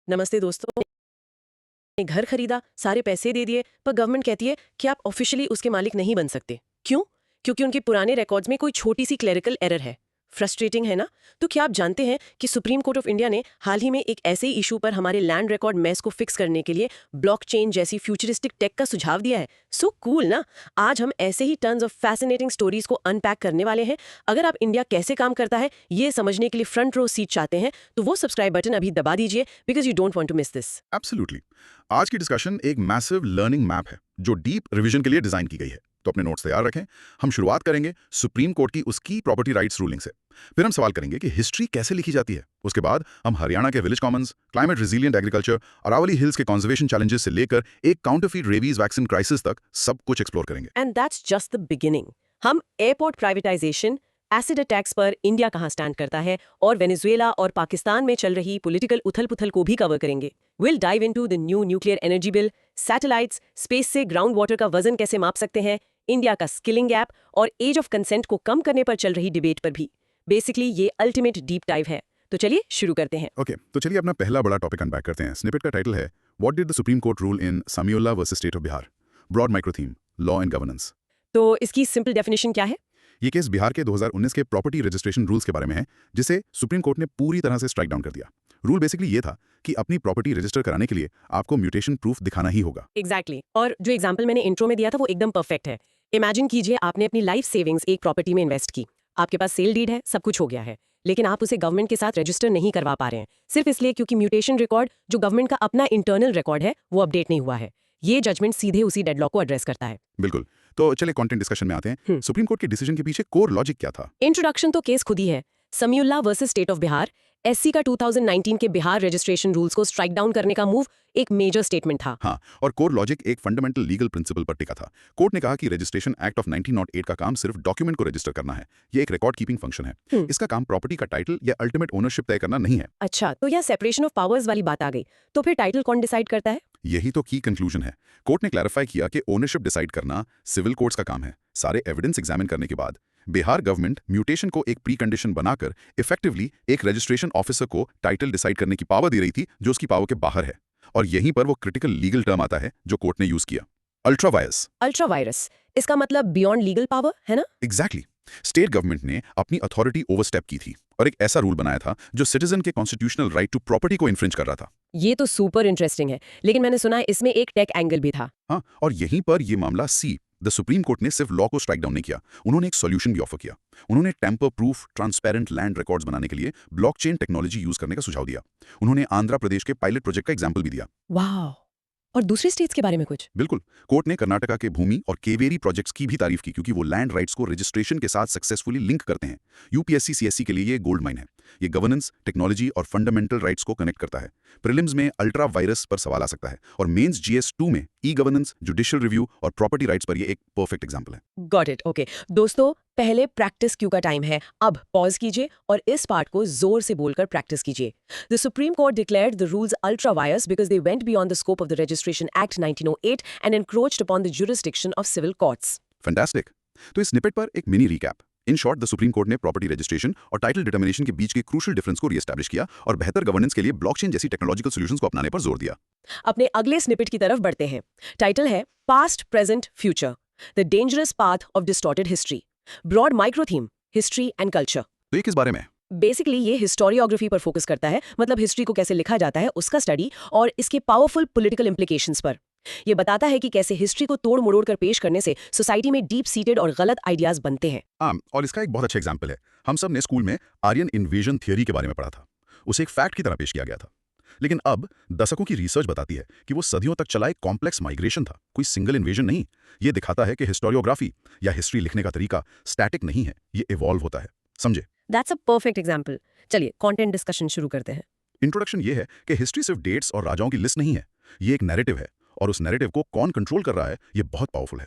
नमस्ते दोस्तों। ने घर खरीदा, सारे पैसे दे दिए, पर गवर्नमेंट कहती है कि आप ऑफिशियली उसके मालिक नहीं बन सकते। क्यों? क्योंकि उनके पुराने रिकॉर्ड्स में कोई छोटी सी क्लेरिकल एरर है। फ्रस्ट्रेटिंग है ना? तो क्या आप जानते हैं कि सुप्रीम कोर्ट ऑफ इंडिया ने हाल ही में एक ऐसे इशू पर हमारे लैंड रिकॉर्ड मेस को फिक्स करने के लिए ब्लॉकचेन जैसी फ्यूचरिस्टिक टेक का सुझाव दिया है। सो कूल ना? आज हम ऐसे ही टन्स ऑफ फैसिनेटिंग स्टोरीज को अनपैक करने वाले हैं। अगर आप इंडिया कैसे काम करता है ये समझने के लिए फ्रंट रो सीट चाहते हैं तो वो सब्सक्राइब बटन अभी दबा दीजिए, because you don't want to miss this. Absolutely. आज की डिस्कशन एक मैसिव लर्निंग मैप है जो डीप रिवीजन के लिए डिजाइन की गई है। तो अपने नोट्स तैयार रखें। हम शुरुआत करेंगे सुप्रीम कोर्ट की उसकी प्रॉपर्टी राइट्स रूलिंग से। फिर हम सवाल करेंगे कि हिस्ट्री कैसे लिखी जाती है। उसके बाद हम हरियाणा के village commons, climate resilient agriculture, Aravalli hills के कंजर्वेशन चैलेंजेस से लेकर एक काउंटरफीट रेबीज वैक्सीन क्राइसिस तक सब कुछ एक्सप्लोर करेंगे। And that's just the beginning. हम एयरपोर्ट प्राइवेटाइजेशन, एसिड अटैक्स पर इंडिया कहां स्टैंड करता है और वेनेजुएला और पाकिस्तान में चल रही पॉलिटिकल उथल-पुथल को भी कवर करेंगे। Will dive into the new nuclear energy bill, satellites, space से ग्राउंड वाटर का वजन कैसे माप सकते हैं, इंडिया का स्किलिंग गैप और एज ऑफ कंसेंट को कम करने पर चल रही डिबेट पर भी। बेसिकली ये अल्टीमेट डीप डाइव है। तो चलिए शुरू करते हैं। ओके, तो चलिए अपना पहला बड़ा टॉपिक अनपैक करते हैं। स्निपेट का टाइटल है what did the supreme court rule in Samiullah versus state of Bihar. Broad micro theme, law and governance. तो इसकी सिंपल डेफिनेशन क्या है? ये केस बिहार के 2019 के प्रॉपर्टी रजिस्ट्रेशन रूल्स के बारे में है, जिसे सुप्रीम कोर्ट ने पूरी तरह से स्ट्राइक डाउन कर दिया। रूल बेसिकली ये था कि अपनी प्रॉपर्टी रजिस्टर कराने के लिए आपको म्यूटेशन प्रूफ दिखाना ही होगा। एग्जैक्टली और जो एग्जाम्पल मैंने इंट्रो में दिया था वो एकदम परफेक्ट है। इमेजिन कीजिए आपने अपनी लाइफ सेविंग्स एक प्रॉपर्टी में इन्वेस्ट की। आपके पास सेल डीड है, सब कुछ हो गया है, लेकिन आप उसे गवर्नमेंट के साथ रजिस्टर नहीं करवा पा रहे हैं, सिर्फ इसलिए क्योंकि म्यूटेशन रिकॉर्ड जो गवर्नमेंट का अपना इंटरनल रिकॉर्ड है वो अपडेट नहीं हुआ है। ये जजमेंट सीधे उसी डेडलॉक को एड्रेस करता है। बिल्कुल। तो चलिए कंटेंट डिस्कशन में आते हैं। सुप्रीम कोर्ट के डिसीजन के पीछे कोर लॉजिक क्या था? इंट्रोडक्शन तो केस खुद ही है। Samiullah versus state of Bihar, SC का 2019 के बिहार रजिस्ट्रेशन रूल्स को स्ट्राइक डाउन करने का मूव एक मेजर स्टेटमेंट था। हाँ, और कोर लॉजिक एक फंडामेंटल लीगल प्रिंसिपल पर टिका था। कोर्ट ने कहा कि रजिस्ट्रेशन एक्ट ऑफ 1908 का काम सिर्फ डॉक्यूमेंट को रजिस्टर करना है। ये एक रिकॉर्ड कीपिंग फंक्शन है। इसका काम प्रॉपर्टी का टाइटल या अल्टीमेट ओनरशिप तय करना नहीं है। अच्छा, तो यह सेपरेशन ऑफ पावर्स वाली बात आ गई। तो फिर टाइटल कौन डिसाइड करता है? यही तो की कंक्लूजन है। कोर्ट ने क्लैरिफाई किया कि ओनरशिप डिसाइड करना सिविल कोर्ट्स का काम है। सारे एविडेंस एग्जामिन करने के बाद बिहार गवर्नमेंट म्यूटेशन को एक प्री कंडीशन बनाकर इफेक्टिवली एक रजिस्ट्रेशन ऑफिसर को टाइटल डिसाइड करने की पावर दे रही थी, जो उसकी पावर के बाहर है। और यहीं पर वो क्रिटिकल लीगल टर्म आता है जो कोर्ट ने यूज किया, अल्ट्रा वायरस। अल्ट्रा वायरस, इसका मतलब बियॉन्ड लीगल पावर है ना? एग्जैक्टली। स्टेट गवर्नमेंट ने अपनी अथॉरिटी ओवरस्टेप की थी और एक ऐसा रूल बनाया था जो सिटीजन के कॉन्स्टिट्यूशनल राइट टू प्रॉपर्टी को इन्फ्रिंज कर रहा था। ये तो सुपर इंटरेस्टिंग है, लेकिन मैंने सुना है इसमें एक टेक एंगल भी था। हाँ, और यहीं पर ये मामला द सुप्रीम कोर्ट ने सिर्फ लॉ को स्ट्राइक डाउन नहीं किया, उन्होंने एक सॉल्यूशन भी ऑफर किया। उन्होंने tamper proof transparent land records बनाने के लिए ब्लॉकचेन टेक्नोलॉजी यूज करने का सुझाव दिया। उन्होंने आंध्र प्रदेश के पायलट प्रोजेक्ट का एग्जाम्पल भी दिया। वाह! और दूसरे स्टेट्स के बारे में कुछ? बिल्कुल। कोर्ट ने कर्नाटका के भूमि और केवेरी प्रोजेक्ट्स की भी तारीफ की, क्योंकि वो लैंड राइट्स को रजिस्ट्रेशन के साथ सक्सेसफुली लिंक करते हैं। यूपीएससी सीएससी के लिए ये गोल्ड माइन है। ये गवर्नेंस, टेक्नोलॉजी और फंडामेंटल राइट्स को कनेक्ट करता है। प्रीलिम्स में अल्ट्रा वायरस पर सवाल आ सकता है और मेंस जीएस 2 में ई गवर्नेंस, जुडिशियल रिव्यू और प्रॉपर्टी राइट्स पर ये एक परफेक्ट एग्जाम्पल है। Got it. ओके दोस्तों, पहले प्रैक्टिस क्यू का टाइम है। अब पॉज कीजिए और इस पार्ट को जोर से बोलकर प्रैक्टिस कीजिए। The supreme Court declared the rules ultra vires because they went beyond the scope of the Registration Act 1908 and encroached upon the jurisdiction of civil courts. Fantastic. तो इस स्निपेट पर एक mini recap. In short, the supreme Court ने property registration और title determination के बीच के crucial difference को रीएस्टैब्लिश किया और बेहतर गवर्नेंस के लिए ब्लॉकचेन जैसी टेक्नोलॉजिकल सॉल्यूशंस को अपनाने पर जोर दिया। अपने अगले स्निपेट की तरफ बढ़ते हैं। टाइटल है past, present, future, the dangerous path of distorted history. Broad micro theme, history and culture. तो ये किस बारे में? बेसिकली ये हिस्टोरियोग्राफी पर फोकस करता है, मतलब हिस्ट्री को कैसे लिखा जाता है उसका स्टडी और इसके पावरफुल पॉलिटिकल इम्प्लीकेशंस पर। ये बताता है कि कैसे हिस्ट्री को तोड़ मरोड़ कर पेश करने से सोसाइटी में डीप सीटेड और गलत आइडियाज बनते हैं। और इसका एक बहुत अच्छा एग्जाम्पल है। हम सब ने स्कूल में आर्यन इन्वेजन थियोरी के बारे में पढ़ा था। उसे एक फैक्ट की तरह पेश किया गया था। लेकिन अब दशकों की रिसर्च बताती है कि वो सदियों तक चला एक कॉम्प्लेक्स माइग्रेशन था, कोई सिंगल इन्वेजन नहीं। ये दिखाता है कि हिस्टोरियोग्राफी या हिस्ट्री लिखने का तरीका स्टैटिक नहीं है, ये इवॉल्व होता है। समझे? That's a perfect example. चलिए कंटेंट डिस्कशन शुरू करते हैं। इंट्रोडक्शन ये है कि हिस्ट्री सिर्फ डेट्स और राजाओं की लिस्ट नहीं है, ये एक नैरेटिव है, और उस नैरेटिव को कौन कंट्रोल कर रहा है ये बहुत पावरफुल है।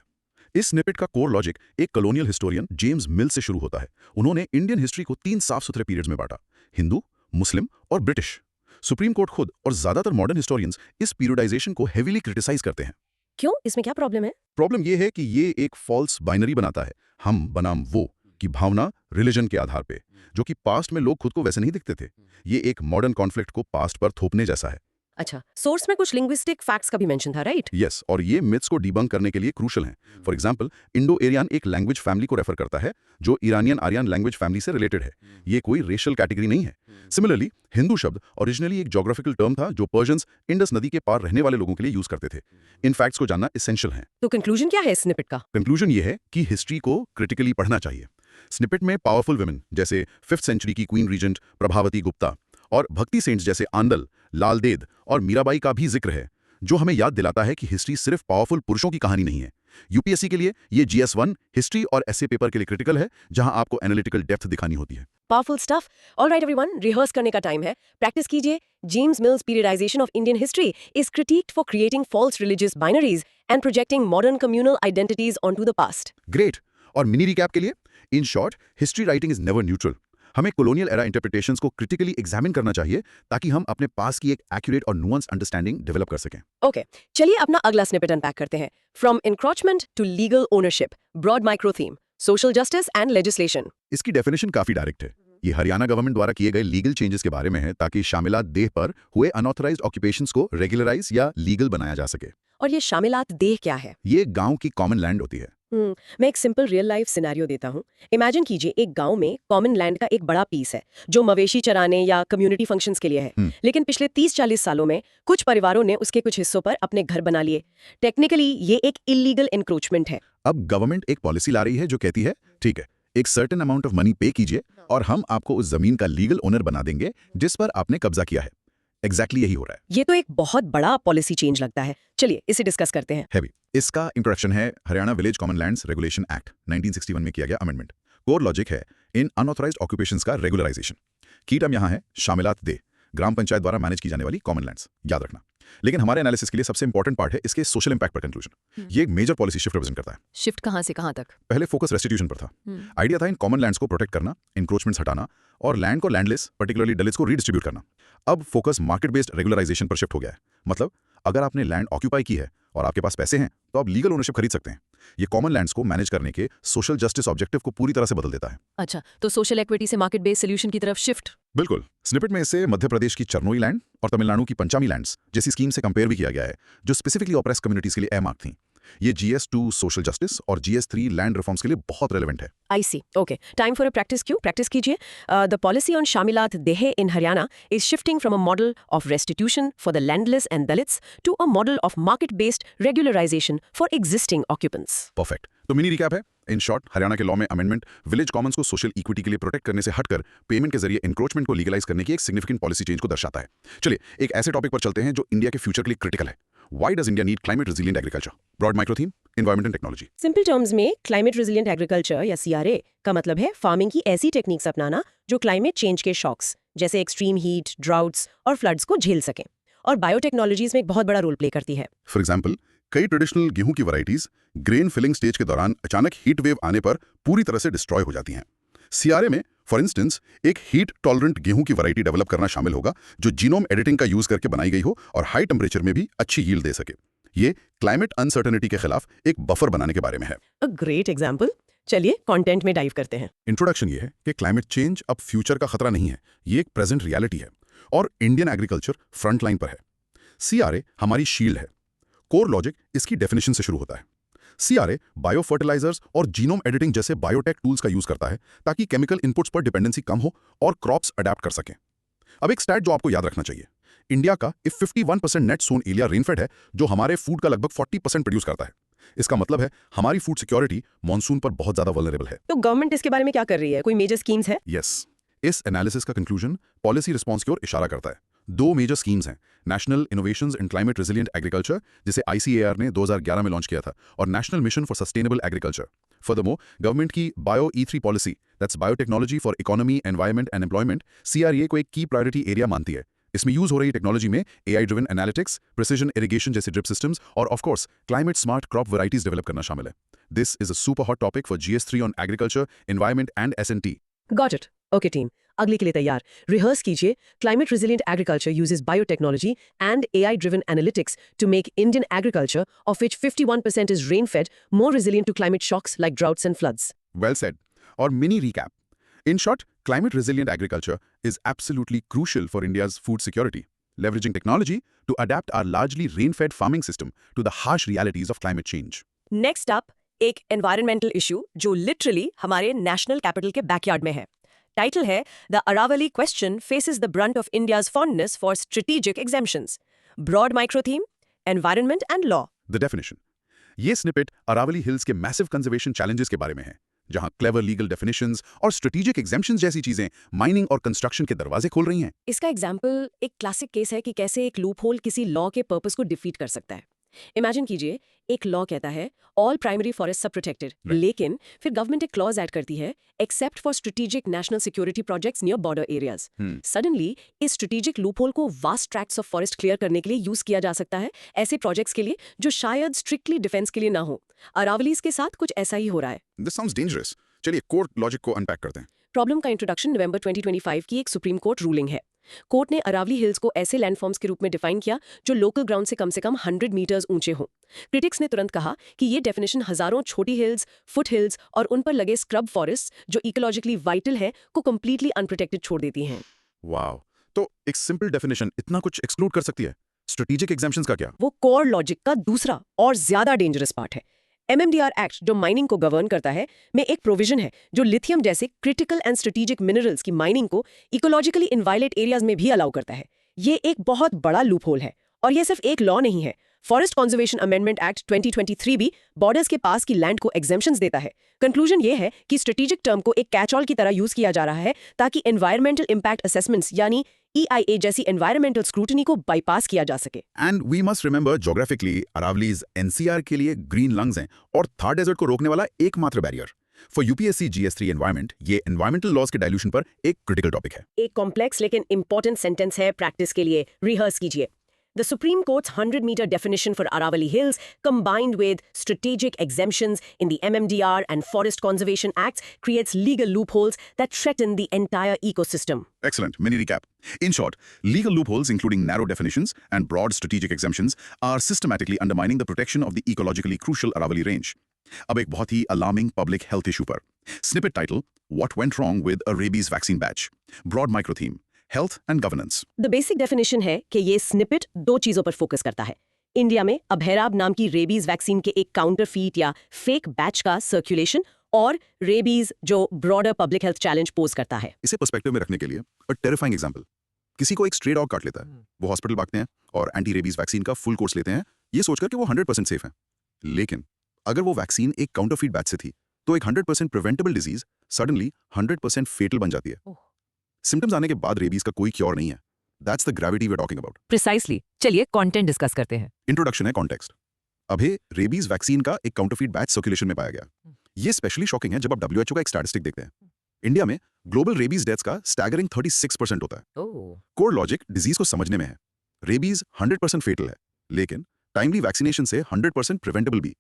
इस स्निपेट का कोर लॉजिक एक कॉलोनियल हिस्टोरियन जेम्स मिल से शुरू होता है। उन्होंने इंडियन हिस्ट्री को 3 साफ सुथरे पीरियड्स में बांटा, हिंदू, मुस्लिम और ब्रिटिश। सुप्रीम कोर्ट खुद और ज्यादातर मॉडर्न हिस्टोरियंस इस पीरियडाइजेशन को हेवीली क्रिटिसाइज करते हैं। क्यों? इसमें क्या प्रॉब्लम है? प्रॉब्लम यह है कि ये एक फॉल्स बाइनरी बनाता है, हम बनाम वो की भावना रिलीजन के आधार पे, जो कि पास्ट में लोग खुद को वैसे नहीं दिखते थे। ये एक मॉडर्न कॉन्फ्लिक्ट को पास्ट पर थोपने जैसा है। अच्छा, सोर्स में कुछ लिंग्विस्टिक फैक्ट्स का भी मेंशन था, राइट? यस, और ये मिथ्स को डिबंक करने के लिए क्रूशल हैं। फॉर एग्जांपल, इंडो एरियन एक लैंग्वेज फैमिली को रेफर करता है जो ईरानियन आर्यन लैंग्वेज फैमिली से रिलेटेड है। ये कोई रेशियल कैटेगरी नहीं है। सिमिलरली, हिंदू शब्द ओरिजिनली एक ज्योग्राफिकल टर्म था जो पर्शियंस इंडस नदी के पार रहने वाले लोगों के लिए यूज करते थे। इन फैक्ट्स को जानना एसेंशियल है। तो कंक्लूजन क्या है इस स्निपेट का? कंक्लूजन ये है कि हिस्ट्री को क्रिटिकली पढ़ना चाहिए। स्निपेट में पावरफुल वुमेन जैसे 5th सेंचुरी की क्वीन रीजेंट प्रभावती गुप्ता और भक्ति सेंट्स जैसे आंदल, लाल देद और मीराबाई का भी जिक्र है, जो हमें याद दिलाता है कि हिस्ट्री सिर्फ पावरफुल पुरुषों की कहानी नहीं है। यूपीएससी के लिए ये GS1 हिस्ट्री और एसए पेपर के लिए क्रिटिकल है, जहां आपको एनालिटिकल डेप्थ दिखानी होती है। Powerful stuff. Alright everyone, rehearse करने का टाइम है। प्रैक्टिस कीजिए। James Mill's periodisation of Indian history is critiqued for creating false religious binaries and projecting modern communal identities onto the past. Great. और mini recap के लिए, in short, history writing is never neutral. हमें colonial era interpretations को critically examine करना चाहिए ताकि हम अपने पास की एक एक्यूरेट और नुआंस अंडरस्टैंडिंग डेवलप कर सकें। ओके, चलिए अपना अगला स्निपेट अनपैक करते हैं। From encroachment to legal ownership, broad micro theme, social justice and legislation. इसकी डेफिनेशन काफी डायरेक्ट है। ये हरियाणा गवर्नमेंट द्वारा किए गए लीगल चेंजेस के बारे में है ताकि शामिलात देह पर हुए अनऑथराइज्ड ऑक्यूपेशंस को रेगुलराइज या लीगल बनाया जा सके। और ये शामिलात देह क्या है? ये गांव की कॉमन लैंड होती है। मैं एक सिंपल रियल लाइफ सिनेरियो देता हूँ। इमेजिन कीजिए एक गांव में कॉमन लैंड का एक बड़ा पीस है जो मवेशी चराने या कम्युनिटी फंक्शंस के लिए है। लेकिन पिछले 30-40 सालों में कुछ परिवारों ने उसके कुछ हिस्सों पर अपने घर बना लिए। टेक्निकली ये एक इलीगल एनक्रोचमेंट है। अब गवर्नमेंट एक पॉलिसी ला रही है जो कहती है, ठीक है, एक सर्टेन अमाउंट ऑफ मनी पे कीजिए और हम आपको उस जमीन का लीगल ओनर बना देंगे जिस पर आपने कब्जा किया है। एग्जैक्टली यही हो रहा है। ये तो एक बहुत बड़ा पॉलिसी चेंज लगता है। चलिए इसे डिस्कस करते हैं। हैवी। इसका इंट्रोडक्शन है Haryana village common lands regulation act 1961 में किया गया अमेंडमेंट। कोर लॉजिक है इन अनऑथराइज्ड ऑक्यूपेशंस का रेगुलराइजेशन। की टर्म यहाँ है शामिलात दे, ग्राम पंचायत द्वारा मैनेज की जाने वाली कॉमन लैंड्स, याद रखना। लेकिन हमारे एनालिसिस के लिए सबसे इंपॉर्टेंट पार्ट है इसके सोशल इंपैक्ट पर कंक्लूजन। ये एक मेजर पॉलिसी शिफ्ट रिप्रेजेंट करता है। शिफ्ट कहाँ से कहाँ तक? पहले फोकस रेस्टिट्यूशन पर था। आइडिया था इन कॉमन लैंड्स को प्रोटेक्ट करना, इंक्रोचमेंट्स हटाना और लैंड को लैंडलेस, पर्टिकुलरली दलित्स को रीडिस्ट्रीब्यूट करना। अब फोकस मार्केट बेस्ड रेगुलराइजेशन पर शिफ्ट हो गया है। मतलब अगर आपने लैंड ऑक्यूपाई की है और आपके पास पैसे हैं तो आप लीगल ओनरशिप खरीद सकते हैं। ये कॉमन लैंड्स को मैनेज करने के सोशल जस्टिस ऑब्जेक्टिव को पूरी तरह से बदल देता है। अच्छा, तो सोशल इक्विटी से मार्केट बेस्ड सोल्यूशन की तरफ शिफ्ट। बिल्कुल। स्निपेट में इसे मध्य प्रदेश की चरनोई लैंड और तमिलनाडु की पंचामी लैंड्स जैसी स्कीम से कंपेयर भी किया गया है जो स्पेसिफिकली ऑप्रेस कम्युनिटीज के लिए एमार्क थी। ये GS2 सोशल जस्टिस और GS3 लैंड रिफॉर्म्स के लिए बहुत रेलेवेंट है। I see. Okay, time for a practice Q. Practice कीजिए। The policy on shamilat deh in Haryana is shifting from a model of restitution for the landless and Dalits to a model of market based regularisation for existing occupants. Perfect. तो mini recap है। In short, Haryana के law में amendment village commons को social equity के लिए protect करने से हटकर पेमेंट के जरिए इंक्रोचमेंट को लीगलाइज करने की एक सिग्निफिकेंट पॉलिसी चेंज को दर्शाता है। चलिए एक ऐसे टॉपिक पर चलते हैं जो इंडिया के फ्यूचर के लिए क्रिटिकल है। Why does India need climate resilient agriculture? Broad micro theme, environment and technology. Simple terms में क्लाइमेट रेजिलिएंट एग्रीकल्चर या CRA का मतलब है फार्मिंग की ऐसी टेक्निक्स अपनाना जो क्लाइमेट चेंज के शॉक्स जैसे एक्सट्रीम हीट, ड्राउट्स और फ्लड्स को झेल सकें। और बायोटेक्नोलॉजीज में एक बहुत बड़ा रोल प्ले करती है। फॉर एग्जाम्पल, कई ट्रेडिशनल गेहूं की वैरायटीज ग्रेन फिलिंग स्टेज के दौरान अचानक हीट वेव आने पर पूरी तरह से डिस्ट्रॉय हो जाती हैं। CRA में फॉर इंस्टेंस एक हीट टॉलरेंट गेहूं की वैरायटी डेवलप करना शामिल होगा जो जीनोम एडिटिंग का यूज करके बनाई गई हो और हाई टेम्परेचर में भी अच्छी यील्ड दे सके। ये क्लाइमेट अनसर्टेनिटी के खिलाफ एक बफर बनाने के बारे में है। A great example. चलिए कंटेंट में डाइव करते हैं। इंट्रोडक्शन ये है कि क्लाइमेट चेंज अब फ्यूचर का खतरा नहीं है, ये एक प्रेजेंट रियलिटी है और इंडियन एग्रीकल्चर फ्रंट लाइन पर है। CRA हमारी शील्ड है। कोर लॉजिक इसकी डेफिनेशन से शुरू होता है। CRA बायो फर्टिलाइजर्स और जीनोम एडिटिंग जैसे बायोटेक टूल्स का यूज करता है ताकि केमिकल इनपुट्स पर डिपेंडेंसी कम हो और क्रॉप्स अडेप्ट कर सकें। अब एक स्टैट जो आपको याद रखना चाहिए, इंडिया का 51% नेट सोन एरिया रेनफेड है जो हमारे फूड का लगभग 40% प्रोड्यूस करता है। इसका मतलब है हमारी फूड सिक्योरिटी मॉनसून पर बहुत ज्यादा वल्नरेबल है। तो गवर्नमेंट इसके बारे में क्या कर रही है? कोई मेजर स्कीम्स है? यस। इस एनालिसिस का कंक्लूजन पॉलिसी रिस्पॉन्स की ओर इशारा करता है। 2 मेजर स्कीम्स हैं, national innovations in climate resilient agriculture जिसे ICAR ने 2011 में लॉन्च किया था और national mission for sustainable agriculture. Furthermore, government की bio E3 policy that's biotechnology for economy, environment and employment CRA को एक की प्रायोरिटी एरिया मानती है। इसमें यूज हो रही टेक्नोलॉजी में AI driven analytics, precision irrigation जैसे ड्रिप सिस्टम्स और of course climate smart crop varieties develop करना शामिल है। This is a super hot topic for GS3 on agriculture, environment and SNT। Got it. Okay team, अगली के लिए तैयार। Rehearse कीजिए। Climate resilient agriculture uses biotechnology and AI driven analytics to make Indian agriculture, of which 51% is rain fed, more resilient to climate shocks like droughts and floods. Well said. और mini recap. In short, climate resilient agriculture is absolutely crucial for India's food security. leveraging technology to adapt our largely rain-fed farming system to the harsh realities of climate change. Next up एक environmental issue जो literally हमारे national capital के backyard में है। Title है the Aravalli question faces the brunt of India's fondness for strategic exemptions, broad micro theme, environment and law. The definition. ये snippet Aravalli hills के massive conservation challenges के बारे में है, जहां क्लेवर लीगल डेफिनेशंस और स्ट्रेटेजिक एग्जेम्पशंस जैसी चीजें माइनिंग और कंस्ट्रक्शन के दरवाजे खोल रही हैं। इसका एग्जाम्पल एक क्लासिक केस है कि कैसे एक लूप होल किसी लॉ के पर्पस को डिफीट कर सकता है। इमेजिन कीजिए, एक लॉ कहता है ऑल प्राइमरी फॉरेस्ट सब प्रोटेक्टेड, लेकिन फिर गवर्नमेंट एक क्लॉज ऐड करती है except for strategic national security projects near border areas. Suddenly इस स्ट्रेटेजिक लूप होल को vast tracts of forest clear करने के लिए यूज किया जा सकता है, ऐसे प्रोजेक्ट्स के लिए जो शायद स्ट्रिक्टली डिफेंस के लिए ना हो। अरावलीज के साथ कुछ ऐसा ही हो रहा है। This sounds dangerous. चलिए कोर्ट लॉजिक को अनपैक करते हैं। प्रॉब्लम का इंट्रोडक्शन नवंबर 2025 की एक सुप्रीम कोर्ट रूलिंग है। कोर्ट ने अरावली हिल्स को ऐसे लैंडफॉर्म्स के रूप में डिफाइन किया जो लोकल ग्राउंड से कम 100 मीटर्स ऊंचे हों। क्रिटिक्स ने तुरंत कहा कि ये डेफिनेशन हजारों छोटी हिल्स, फुट हिल्स और उन पर लगे स्क्रब फॉरेस्ट जो इकोलॉजिकली वाइटल हैं को कंप्लीटली अनप्रोटेक्टेड छोड़ देती हैं। वाओ, तो एक सिंपल डेफिनेशन इतना कुछ एक्सक्लूड कर सकती है। स्ट्रेटेजिक एग्जेम्पशंस का क्या? वो कोर लॉजिक का दूसरा और ज्यादा डेंजरस पार्ट है। MMDR एक्ट जो माइनिंग को गवर्न करता है में एक प्रोविजन है जो लिथियम जैसे क्रिटिकल एंड स्ट्रेटेजिक मिनरल्स की माइनिंग को इकोलॉजिकली इनवायलेट एरियाज में भी अलाउ करता है। ये एक बहुत बड़ा लूप होल है और ये सिर्फ एक लॉ नहीं है। फॉरेस्ट कंजर्वेशन अमेंडमेंट एक्ट 2023 भी बॉर्डर्स के पास की लैंड को एग्जेम्पशंस देता है। कंक्लूजन ये है कि स्ट्रेटेजिक टर्म को एक कैच ऑल की तरह यूज किया जा रहा है ताकि एनवायरमेंटल इंपैक्ट असेसमेंट्स यानी EIA जैसी एनवायरमेंटल स्क्रूटनी को बाईपास किया जा सके। And we must remember geographically Aravallis NCR के लिए ग्रीन लंग्स हैं और थार डेजर्ट को रोकने वाला एकमात्र barrier. For UPSC GS3 environment ये एनवायरमेंटल लॉज के डाइल्यूशन पर एक क्रिटिकल टॉपिक है। एक कॉम्प्लेक्स लेकिन इंपॉर्टेंट सेंटेंस है, प्रैक्टिस के लिए रिहर्स कीजिए। The Supreme Court's 100-meter definition for Aravali Hills, combined with strategic exemptions in the MMDR and Forest Conservation Acts, creates legal loopholes that threaten the entire ecosystem. Excellent. Mini recap. In short, legal loopholes, including narrow definitions and broad strategic exemptions, are systematically undermining the protection of the ecologically crucial Aravali Range. अब एक बहुत ही alarming public health issue पर. Snippet title: What went wrong with a rabies vaccine batch? Broad micro theme: Health and governance. The basic definition है कि ये snippet दो चीजों पर फोकस करता है। इंडिया में अभेराब नाम की रेबीज वैक्सीन के एक काउंटरफीट या फेक बैच का सर्कुलेशन और रेबीज जो broader public health challenge pose करता है। इसे पर्सपेक्टिव में रखने के लिए टेरिफाइंग एग्जांपल, किसी को एक स्ट्रे डॉग काट लेता है, वो हॉस्पिटल भागते हैं और एंटी रेबीज वैक्सीन का फुल कोर्स लेते हैं ये सोचकर कि वो 100% सेफ है। लेकिन अगर वो वैक्सीन एक काउंटरफीट बैच से थी तो एक 100% प्रिवेंटेबल डिजीज सडनली 100% फेटल बन जाती है। सिम्टम्स आने के बाद रेबीज का कोई क्योर नहीं है। That's the gravity we are talking about. Precisely. चलिए कंटेंट डिस्कस करते हैं। इंट्रोडक्शन है, कॉन्टेक्स्ट। अभी रेबीज वैक्सीन का एक काउंटरफीट बैच सर्कुलेशन में पाया गया। ये स्पेशली शॉकिंग है जब आप WHO का एक स्टैटिस्टिक देखते हैं। इंडिया में ग्लोबल रेबीज डेथ्स का स्टैगरिंग 36% होता है। कोर लॉजिक डिजीज को समझने में है। रेबीज 100% फेटल है, लेकिन टाइमली वैक्सीनेशन से 100% प्रिवेंटेबल भी।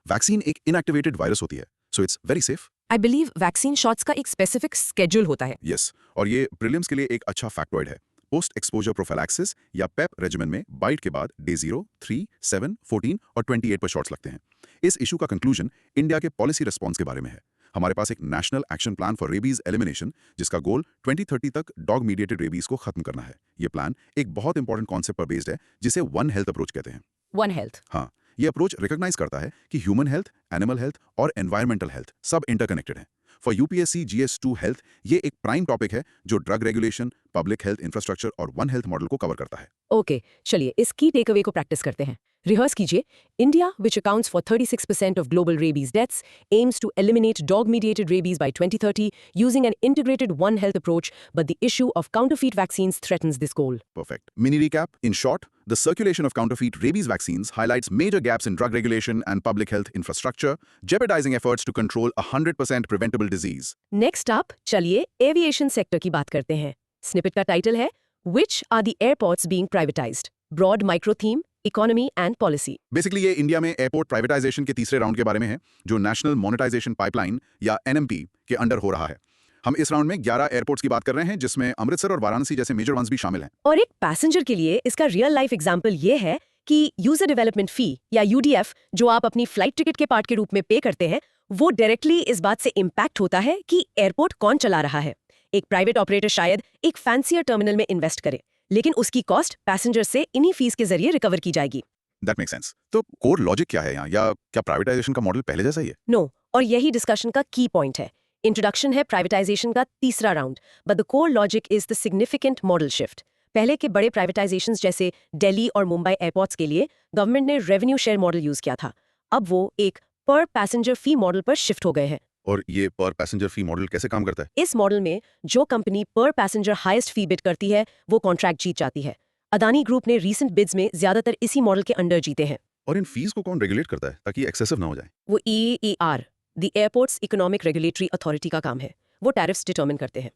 वैक्सीन एक इनएक्टिवेटेड वायरस होती है, so it's very safe. I believe vaccine shots का एक स्पेसिफिक स्केड्यूल होता है। यस, और ये प्रीलिम्स के लिए एक अच्छा फैक्टॉइड है। पोस्ट एक्सपोजर प्रोफिलैक्सिस या पेप रेजिमेंट में बाइट के बाद डे 0, 3, 7, 14 और 28 पर शॉट्स लगते हैं। इस इशू का कंक्लूजन इंडिया के पॉलिसी रिस्पॉन्स के बारे में है। हमारे पास एक national action plan for rabies elimination जिसका गोल 2030 तक डॉग मीडिएटेड रेबीज को खत्म करना है। ये प्लान एक बहुत इंपॉर्टेंट कॉन्सेप्ट पर बेस्ड है जिसे वन हेल्थ अप्रोच कहते हैं। One health. हाँ, ये अप्रोच रिकॉग्नाइज करता है कि ह्यूमन हेल्थ, एनिमल हेल्थ और एनवायरमेंटल हेल्थ सब इंटरकनेक्टेड हैं। फॉर UPSC GS2 हेल्थ ये एक प्राइम टॉपिक है जो drug regulation, public health infrastructure और वन हेल्थ मॉडल को कवर करता है। ओके, चलिए इस की टेकअवे को प्रैक्टिस करते हैं। रिहर्स कीजिए। India, which accounts for 36% of global rabies deaths, aims to eliminate dog-mediated rabies by 2030 using an integrated One Health approach, but the issue of counterfeit vaccines threatens this goal. Perfect. Mini recap. In short, the circulation of counterfeit rabies vaccines highlights major gaps in drug regulation and public health infrastructure, jeopardizing efforts to control 100% preventable disease. Next up चलिए aviation sector की बात करते हैं। Snippet का title है Which are the airports being privatized? Broad micro theme, economy and policy. Basically ये India में airport privatisation के तीसरे राउंड के बारे में है जो नेशनल मोनेटाइजेशन पाइपलाइन या NMP के अंडर हो रहा है। हम इस राउंड में 11 एयरपोर्ट्स की बात कर रहे हैं जिसमें अमृतसर और वाराणसी जैसे मेजर वंस भी शामिल हैं। और एक पैसेंजर के लिए इसका रियल लाइफ एग्जाम्पल ये है कि यूजर डेवलपमेंट फी या UDF जो आप अपनी फ्लाइट टिकट के पार्ट के रूप में पे करते हैं वो डायरेक्टली इस बात से इम्पैक्ट होता है कि एयरपोर्ट कौन चला रहा है। एक प्राइवेट ऑपरेटर शायद एक फैंसियर टर्मिनल में इन्वेस्ट करे लेकिन उसकी कॉस्ट पैसेंजर से इन्हीं फीस के जरिए रिकवर की जाएगी। That make sense. तो कोर लॉजिक क्या है यहाँ, या क्या प्राइवेटाइजेशन का मॉडल पहले जैसा ही है? नो, और यही डिस्कशन का की पॉइंट है। इंट्रोडक्शन है प्राइवेटाइजेशन का तीसरा round, but the core logic is the significant model shift. पहले के बड़े प्राइवेटाइजेशंस जैसे दिल्ली और मुंबई एयरपोर्ट्स के लिए गवर्नमेंट ने रेवेन्यू शेयर मॉडल यूज किया था। अब वो एक पर पैसेंजर फी मॉडल पर शिफ्ट हो गए हैं। और ये पर पैसेंजर फी मॉडल कैसे काम करता है? इस मॉडल में जो कंपनी पर पैसेंजर हाईएस्ट फी बिड करती है वो कॉन्ट्रैक्ट जीत जाती है। अदानी ग्रुप ने रीसेंट बिड्स में ज्यादातर इसी मॉडल के अंडर जीते हैं। और इन फीस को कौन रेगुलेट करता है ताकि एक्सेसिव ना हो जाए? वो EER, the airports economic regulatory authority का काम है। वो टैरिफ्स डिटरमिन करते हैं।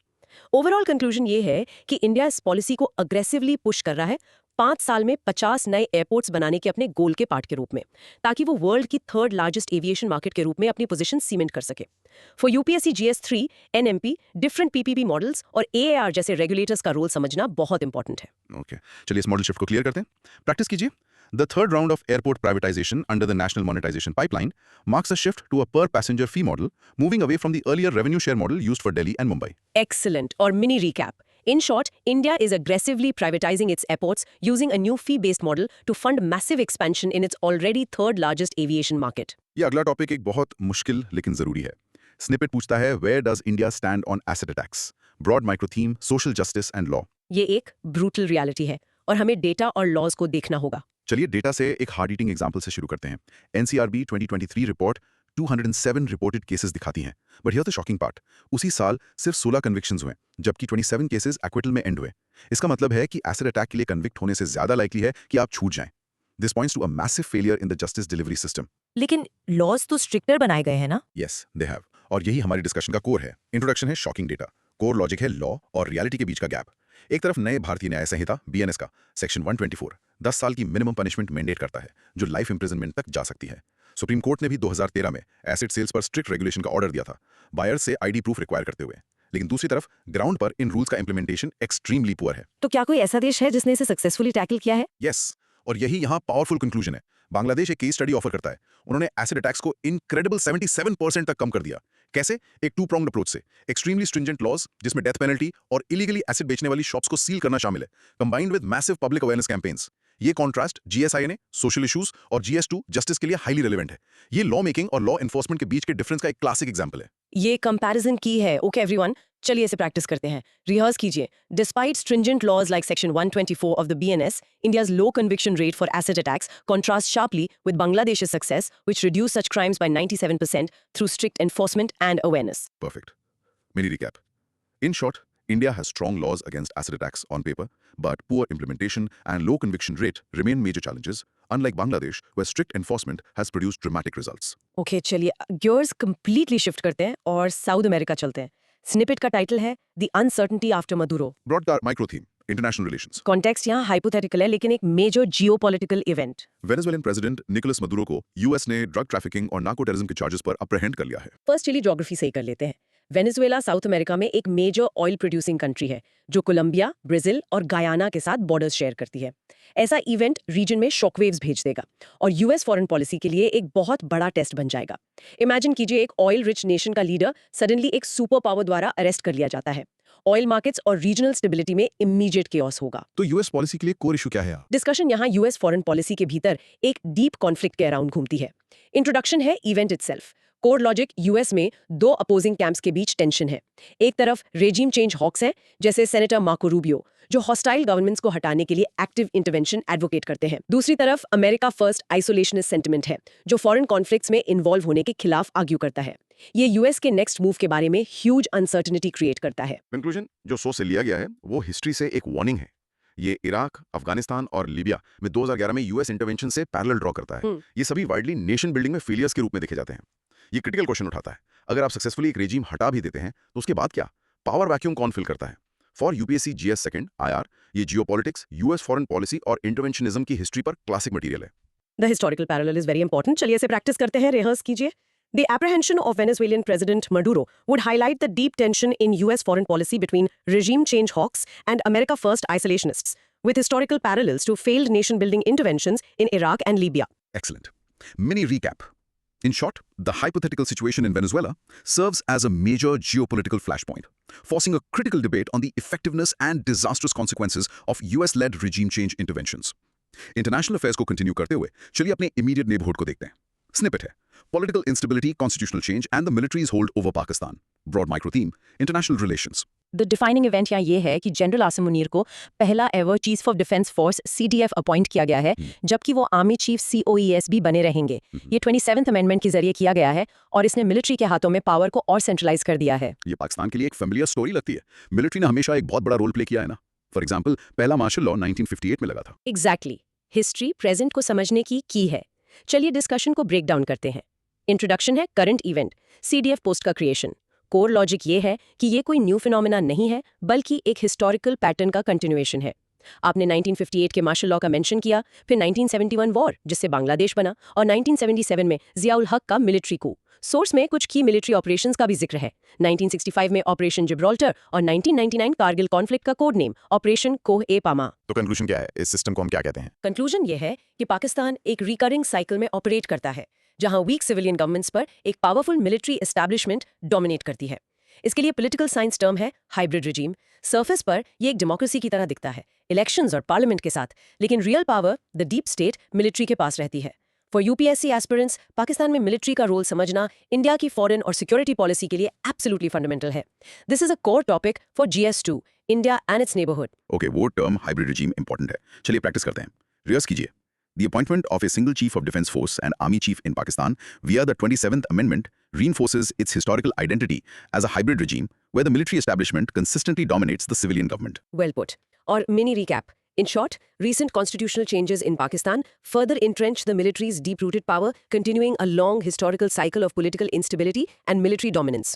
ओवरऑल कंक्लूजन ये है कि इंडिया इस पॉलिसी को अग्रेसिवली पुश कर रहा है 5 साल में 50 नए एयरपोर्ट्स बनाने के अपने गोल के पार्ट के रूप में, ताकि वो वर्ल्ड की थर्ड लार्जेस्ट एविएशन मार्केट के रूप में अपनी पोजीशन सीमेंट कर सके। For UPSC GS3, NMP, different PPP models और AAR जैसे रेगुलेटर्स का रोल समझना बहुत इंपॉर्टेंट है। ओके, चलिए इस मॉडल शिफ्ट को क्लियर करते हैं। प्रैक्टिस कीजिए। The third round of airport privatization under the national monetization pipeline marks a shift to a per passenger fee model, moving away from the earlier revenue share model used for Delhi and Mumbai. Excellent. Or mini recap. In short, India is aggressively privatizing its airports using a new fee-based model to fund massive expansion in its already third largest aviation market. ये अगला topic एक बहुत मुश्किल लेकिन जरूरी है। Snippet पूछता है, Where does India stand on asset attacks? Broad micro theme, social justice and law. ये एक brutal reality है और हमें डेटा और लॉज को देखना होगा। चलिए डेटा से एक हार्ड ईटिंग एग्जाम्पल से शुरू करते हैं। NCRB 2023 रिपोर्ट 207 रिपोर्टेड केसेस दिखाती हैं, but here the shocking part, उसी साल सिर्फ 16 कन्विक्शंस हुए, जबकि 27 केसेस एक्विटल में एंड हुए। इसका मतलब है कि एसिड अटैक के लिए कन्विक्ट होने से ज्यादा लाइकली है कि आप छूट जाएं। This points to a massive failure in the justice delivery system. लेकिन लॉज तो स्ट्रिक्टर बनाए गए हैं ना? यस, दे हैव, और यही हमारी डिस्कशन का कोर है। इंट्रोडक्शन है शॉकिंग डेटा, कोर लॉजिक है लॉ और रियलिटी के बीच का गैप। एक तरफ नए भारतीय न्याय संहिता BNS का सेक्शन 124 10 साल की मिनिमम पनिशमेंट मैंडेट करता है, जो लाइफ इंप्रिजनमेंट तक जा सकती है। सुप्रीम कोर्ट ने भी 2013 में एसिड सेल्स पर स्ट्रिक्ट रेगुलेशन का ऑर्डर दिया था, बायर से ID प्रूफ रिक्वायर करते हुए। लेकिन दूसरी तरफ ग्राउंड पर इन रूल्स का इंप्लीमेंटेशन एक्सट्रीमली पुअर है। तो क्या कोई ऐसा देश है जिसने इसे सक्सेसफुली टैकल किया है? यस, और यही यहाँ पावरफुल कंक्लूजन है। बांग्लादेश एक केस स्टडी ऑफर करता है। उन्होंने एसिड अटैक्स को इनक्रेडिबल 77% तक कम कर दिया। कैसे? एक टू प्रोंग्ड अप्रोच से। एक्सट्रीमली स्ट्रिंजेंट लॉज जिसमें डेथ पेनल्टी और इलीगली एसिड बेचने वाली शॉप्स को सील करना शामिल है, combined with massive public awareness campaigns. ये कॉन्ट्रास्ट GSINA सोशल इश्यूज और GS2 जस्टिस के लिए हाईली रेलेवेंट है। ये लॉ मेकिंग और लॉ एनफोर्समेंट के बीच के डिफरेंस का एक क्लासिक एग्जांपल है। ये कंपैरिजन की है। ओके एवरीवन, चलिए इसे प्रैक्टिस करते हैं। रिहर्स कीजिए। Despite stringent laws like section 124 of the BNS, India's low conviction rate for acid attacks contrasts sharply with Bangladesh's success, which reduced such crimes by 97% through strict enforcement and awareness. Perfect. Mini recap. In short, India has strong laws against acid attacks on paper, but poor implementation and low conviction rate remain major challenges, unlike Bangladesh, where strict enforcement has produced dramatic results. Okay चलिए gears completely shift करते हैं और south America चलते हैं। Snippet का title है the uncertainty after Maduro. Broad micro theme, international relations. Context यहाँ hypothetical है, लेकिन एक major geopolitical event. Venezuelan president Nicolas Maduro को US ने ड्रग ट्रैफिकिंग और नार्को टेररिज्म के चार्जेस पर अप्रहेंड कर लिया है। फर्स्ट चलिए ज्योग्राफी सही कर लेते हैं। वेनेजुएला साउथ अमेरिका में एक मेजर ऑयल प्रोड्यूसिंग कंट्री है, जो कोलंबिया, ब्राजील और गयाना के साथ बॉर्डर्स शेयर करती है। ऐसा इवेंट रीजन में शॉकवेव्स भेज देगा और US फॉरेन पॉलिसी के लिए एक बहुत बड़ा टेस्ट बन जाएगा। इमेजिन कीजिए एक ऑयल रिच नेशन का लीडर सडनली एक सुपर पावर द्वारा अरेस्ट कर लिया जाता है। ऑयल मार्केट्स और रीजनल स्टेबिलिटी में इमीडिएट केओस होगा। तो US पॉलिसी के लिए कोर इशू क्या है? डिस्कशन यहाँ US फॉरेन पॉलिसी के भीतर एक डीप कॉन्फ्लिक्ट के अराउंड घूमती है। इंट्रोडक्शन है event itself. Core logic US में दो अपोजिंग कैंप्स के बीच टेंशन है। एक तरफ रेजिम चेंज हॉक्स हैं, जैसे सेनेटर मार्को रूबियो, जो हॉस्टाइल गवर्नमेंट्स को हटाने के लिए एक्टिव इंटरवेंशन एडवोकेट करते हैं। दूसरी तरफ अमेरिका फर्स्ट आइसोलेशनिस्ट सेंटिमेंट है, जो फॉरेन कॉन्फ्लिक्ट्स में इन्वॉल्व होने के खिलाफ आर्ग्यू करता है। ये US के नेक्स्ट मूव के बारे में ह्यूज अनसर्टेनिटी क्रिएट करता है। कंक्लूजन जो सोच से लिया गया है वो हिस्ट्री से एक वार्निंग है। ये इराक, अफगानिस्तान और लीबिया में 2011 में US इंटरवेंशन से पैरेलल ड्रॉ करता है। ये सभी वाइडली नेशन बिल्डिंग में फेलियर्स के रूप में देखे जाते हैं। ये क्रिटिकल क्वेश्चन उठाता है, अगर आप सक्सेसफुली एक रेजिम हटा भी देते हैं तो उसके बाद क्या? पावर वैक्यूम कौन फिल करता है? For UPSC GS second IR, ये जियोपॉलिटिक्स, US फॉरेन पॉलिसी और इंटरवेंशनिज्म की हिस्ट्री पर क्लासिक मटेरियल है। The historical parallel is very important. चलिए इसे प्रैक्टिस करते हैं। रिहर्स कीजिए। The apprehension of Venezuelan President Maduro would highlight the deep tension in US foreign policy between regime change hawks and America First isolationists, with historical parallels to failed nation-building interventions in Iraq and Libya. Excellent. Mini recap. In short, the hypothetical situation in Venezuela serves as a major geopolitical flashpoint. forcing a critical debate on the effectiveness and disastrous consequences of US-led regime change interventions. International affairs को continue करते हुए चलिए अपने immediate neighbourhood को देखते हैं। Snippet है political instability, constitutional change and the military's hold over Pakistan. Broad micro theme international relations. The defining event यहाँ ये है कि जनरल आसिम मुनीर को पहला ever chief of defence force CDF appoint किया गया है, जबकि वो आर्मी चीफ COES भी बने रहेंगे। ये 27th अमेंडमेंट के जरिए किया गया है और इसने मिलिट्री के हाथों में पावर को और सेंट्रलाइज कर दिया है। ये पाकिस्तान के लिए एक फेमिलियर स्टोरी लगती है। मिलिट्री ने हमेशा एक बहुत बड़ा रोल प्ले किया है ना। फॉर एग्जाम्पल, पहला मार्शल लॉ 1958 में लगा था। एग्जैक्टली। हिस्ट्री प्रेजेंट को समझने की है। चलिए डिस्कशन को ब्रेक डाउन करते हैं। इंट्रोडक्शन है करंट इवेंट, CDF पोस्ट का क्रिएशन। कोर लॉजिक ये है कि ये कोई न्यू फिनोमेना नहीं है, बल्कि एक हिस्टोरिकल पैटर्न का कंटिन्यूएशन है। आपने 1958 के मार्शल लॉ का मेंशन किया, फिर 1971 वॉर जिससे बांग्लादेश बना, और 1977 में जियाउल हक का मिलिट्री कू। सोर्स में कुछ की मिलिट्री ऑपरेशंस का भी जिक्र है। 1965 में ऑपरेशन जिब्राल्टर और 1999 कारगिल कॉन्फ्लिक्ट का कोड नेम ऑपरेशन कोह-ए-पमा। तो कंक्लूजन क्या है? इस सिस्टम को हम क्या कहते हैं? कंक्लूजन ये है कि पाकिस्तान एक रिकरिंग साइकिल में ऑपरेट करता है, जहां वीक सिविलियन गवर्नमेंट्स पर एक पावरफुल मिलिट्री एस्टैब्लिशमेंट डोमिनेट करती है। इसके लिए पॉलिटिकल साइंस टर्म है हाइब्रिड रिजीम। सरफेस पर ये एक डेमोक्रेसी की तरह दिखता है, इलेक्शंस और पार्लियामेंट के साथ, लेकिन real power the deep state military के पास रहती है। फॉर UPSC एस्पिरेंट्स, पाकिस्तान में मिलिट्री का रोल समझना इंडिया की फॉरेन और सिक्योरिटी पॉलिसी के लिए एब्सोल्युटली फंडामेंटल है। This is a core topic for GS2, India and it's neighbourhood. Okay, वो टर्म हाइब्रिड रिजीम इंपॉर्टेंट है। चलिए प्रैक्टिस करते हैं। रिहर्स कीजिए। The appointment of a single chief of defense force and army chief in Pakistan via the 27th Amendment reinforces its historical identity as a hybrid regime where the military establishment consistently dominates the civilian government. Well put. और mini recap. In short, recent constitutional changes in Pakistan further entrench the military's deep-rooted power, continuing a long historical cycle of political instability and military dominance.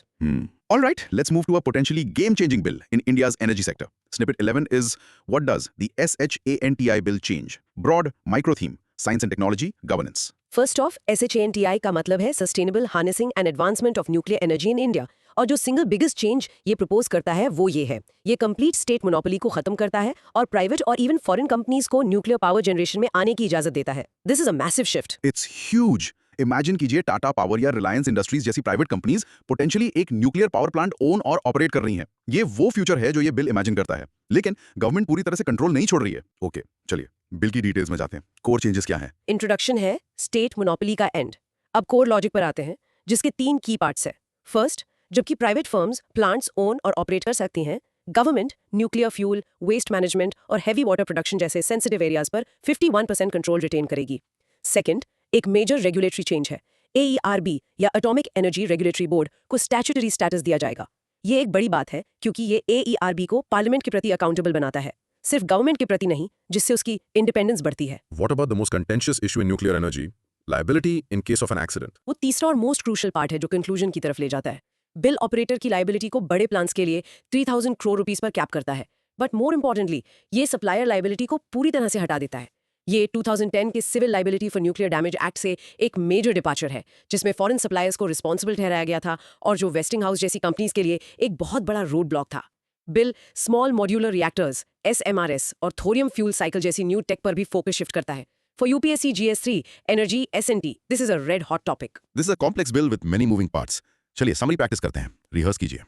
All right, let's move to a potentially game-changing bill in India's energy sector. Snippet 11 is, what does the SHANTI bill change? Broad micro theme, science and technology, governance. First off, SHANTI का मतलब है Sustainable Harnessing and Advancement of Nuclear Energy in India, और जो single biggest change ये propose करता है वो ये है, ये कंप्लीट स्टेट मोनोपोली को खत्म करता है और प्राइवेट और इवन फॉरेन कंपनीज को न्यूक्लियर पावर जनरेशन में आने की इजाजत देता है। This is a massive shift. It's huge. Imagine कीजिए टाटा पावर या रिलायंस इंडस्ट्रीज जैसी प्राइवेट कंपनीज पोटेंशियली एक न्यूक्लियर पावर प्लांट ओन और ऑपरेट कर रही हैं। ये वो फ्यूचर है जो ये बिल इमेजिन करता है, लेकिन गवर्नमेंट पूरी तरह से कंट्रोल नहीं छोड़ रही है। ओके, चलिए बिल की डिटेल्स में जाते हैं। कोर चेंजेस क्या हैं? इंट्रोडक्शन है स्टेट मोनोपोली का एंड। अब कोर लॉजिक पर आते हैं, जिसके 3 की पार्ट्स है। फर्स्ट, जबकि प्राइवेट फर्म्स प्लांट्स ओन और ऑपरेट कर सकती हैं, government nuclear fuel, waste management और हैवी वाटर प्रोडक्शन जैसे सेंसिटिव एरियाज पर 51% कंट्रोल रिटेन करेगी। सेकंड, एक मेजर रेगुलेटरी चेंज है। AERB या एटॉमिक एनर्जी रेगुलेटरी बोर्ड को स्टैट्यूटरी स्टेटस दिया जाएगा। ये एक बड़ी बात है क्योंकि ये AERB को पार्लियामेंट के प्रति अकाउंटेबल बनाता है, सिर्फ गवर्नमेंट के प्रति नहीं, जिससे उसकी इंडिपेंडेंस बढ़ती है। What about the most contentious issue in nuclear energy? Liability in case of an accident. वो तीसरा और मोस्ट क्रूशियल पार्ट है जो कंक्लूजन की तरफ ले जाता है। बिल ऑपरेटर की लाइबिलिटी को बड़े प्लान्स के लिए 3000 करोड़ रुपीस पर कैप करता है, बट मोर इंपॉर्टेंटली ये सप्लायर लाइबिलिटी को पूरी तरह से हटा देता है। ये 2010 के civil liability for nuclear damage act से एक मेजर डिपार्चर है, जिसमें फॉरेन सप्लायर्स को रिस्पॉन्सिबल ठहराया गया था और जो वेस्टिंग हाउस जैसी कंपनीज के लिए एक बहुत बड़ा रोड ब्लॉक था। Bill small modular reactors SMRS और थोरियम फ्यूल साइकिल जैसी न्यू टेक पर भी फोकस शिफ्ट करता है। For UPSC GS3 Energy S&T, this is a red hot topic. This is a complex bill with many moving parts. चलिए summary practice करते हैं। Rehearse कीजिए।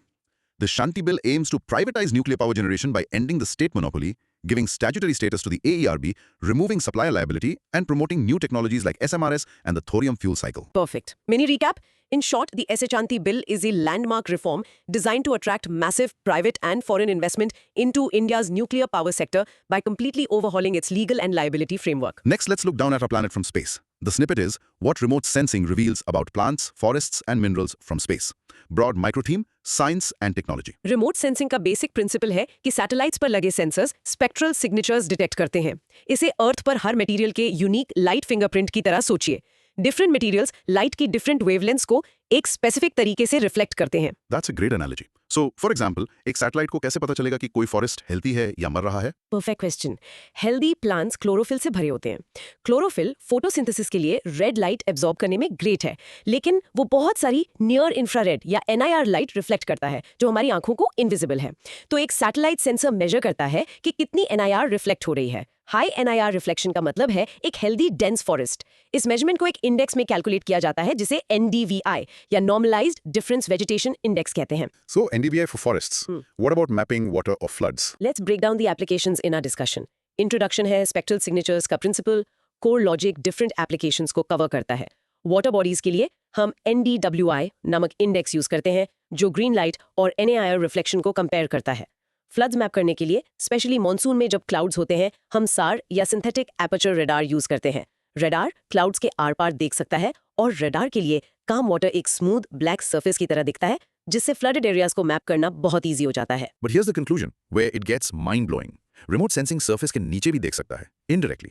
The Shanti Bill aims to privatize nuclear power generation by ending the state monopoly, giving statutory status to the AERB, removing supplier liability, and promoting new technologies like SMRS and the thorium fuel cycle. Perfect. Mini recap. In short, the SHANTI bill is a landmark reform designed to attract massive private and foreign investment into India's nuclear power sector by completely overhauling its legal and liability framework. Next, let's look down at our planet from space. The snippet is what remote sensing reveals about plants, forests, and minerals from space. Broad micro theme, science and technology. Remote sensing का basic principle है कि satellites पर लगे sensors spectral signatures detect करते हैं। इसे अर्थ पर हर material के यूनिक लाइट फिंगरप्रिंट की तरह सोचिए। डिफरेंट मटेरियल्स लाइट की डिफरेंट वेवलेंथ्स को एक स्पेसिफिक तरीके से रिफ्लेक्ट करते हैं। That's a great analogy. So, for example, एक सैटेलाइट को कैसे पता चलेगा कि कोई फॉरेस्ट हेल्दी है या मर रहा है? Perfect question. Healthy plants chlorophyll से भरे होते हैं। क्लोरोफिल फोटोसिंथेसिस के लिए रेड लाइट एब्जॉर्ब करने में ग्रेट है, लेकिन वो बहुत सारी नियर इंफ्रारेड या NIR लाइट रिफ्लेक्ट करता है जो हमारी आंखों को इनविजिबल है। तो एक सैटेलाइट सेंसर मेजर करता है कि कितनी NIR रिफ्लेक्ट हो रही है। हाई NIR रिफ्लेक्शन का मतलब है एक हेल्दी डेंस फॉरेस्ट। इस मेजरमेंट को एक इंडेक्स में कैलकुलेट किया जाता है जिसे NDVI या नॉर्मलाइज्ड डिफरेंस वेजिटेशन इंडेक्स कहते हैं। So NDVI for forests. What about mapping water or floods? Let's break down the applications in our discussion. Introduction है spectral signatures का principle, core logic different applications को cover करता है। Water bodies के लिए हम NDWI नामक इंडेक्स यूज करते हैं जो ग्रीन लाइट और NAIR रिफ्लेक्शन को कंपेयर करता है। फ्लड्स मैप करने के लिए स्पेशली मॉनसून में जब क्लाउड्स होते हैं हम SAR या सिंथेटिक एपर्चर रेडार यूज करते हैं। रेडार क्लाउड्स के आर पार देख सकता है और रेडार के लिए काम वाटर एक स्मूथ ब्लैक सरफेस की तरह दिखता है जिससे फ्लडेड एरियाज को मैप करना बहुत ईजी हो जाता है। But here's the conclusion, where it gets mind-blowing. Remote sensing surface के नीचे भी देख सकता है, indirectly.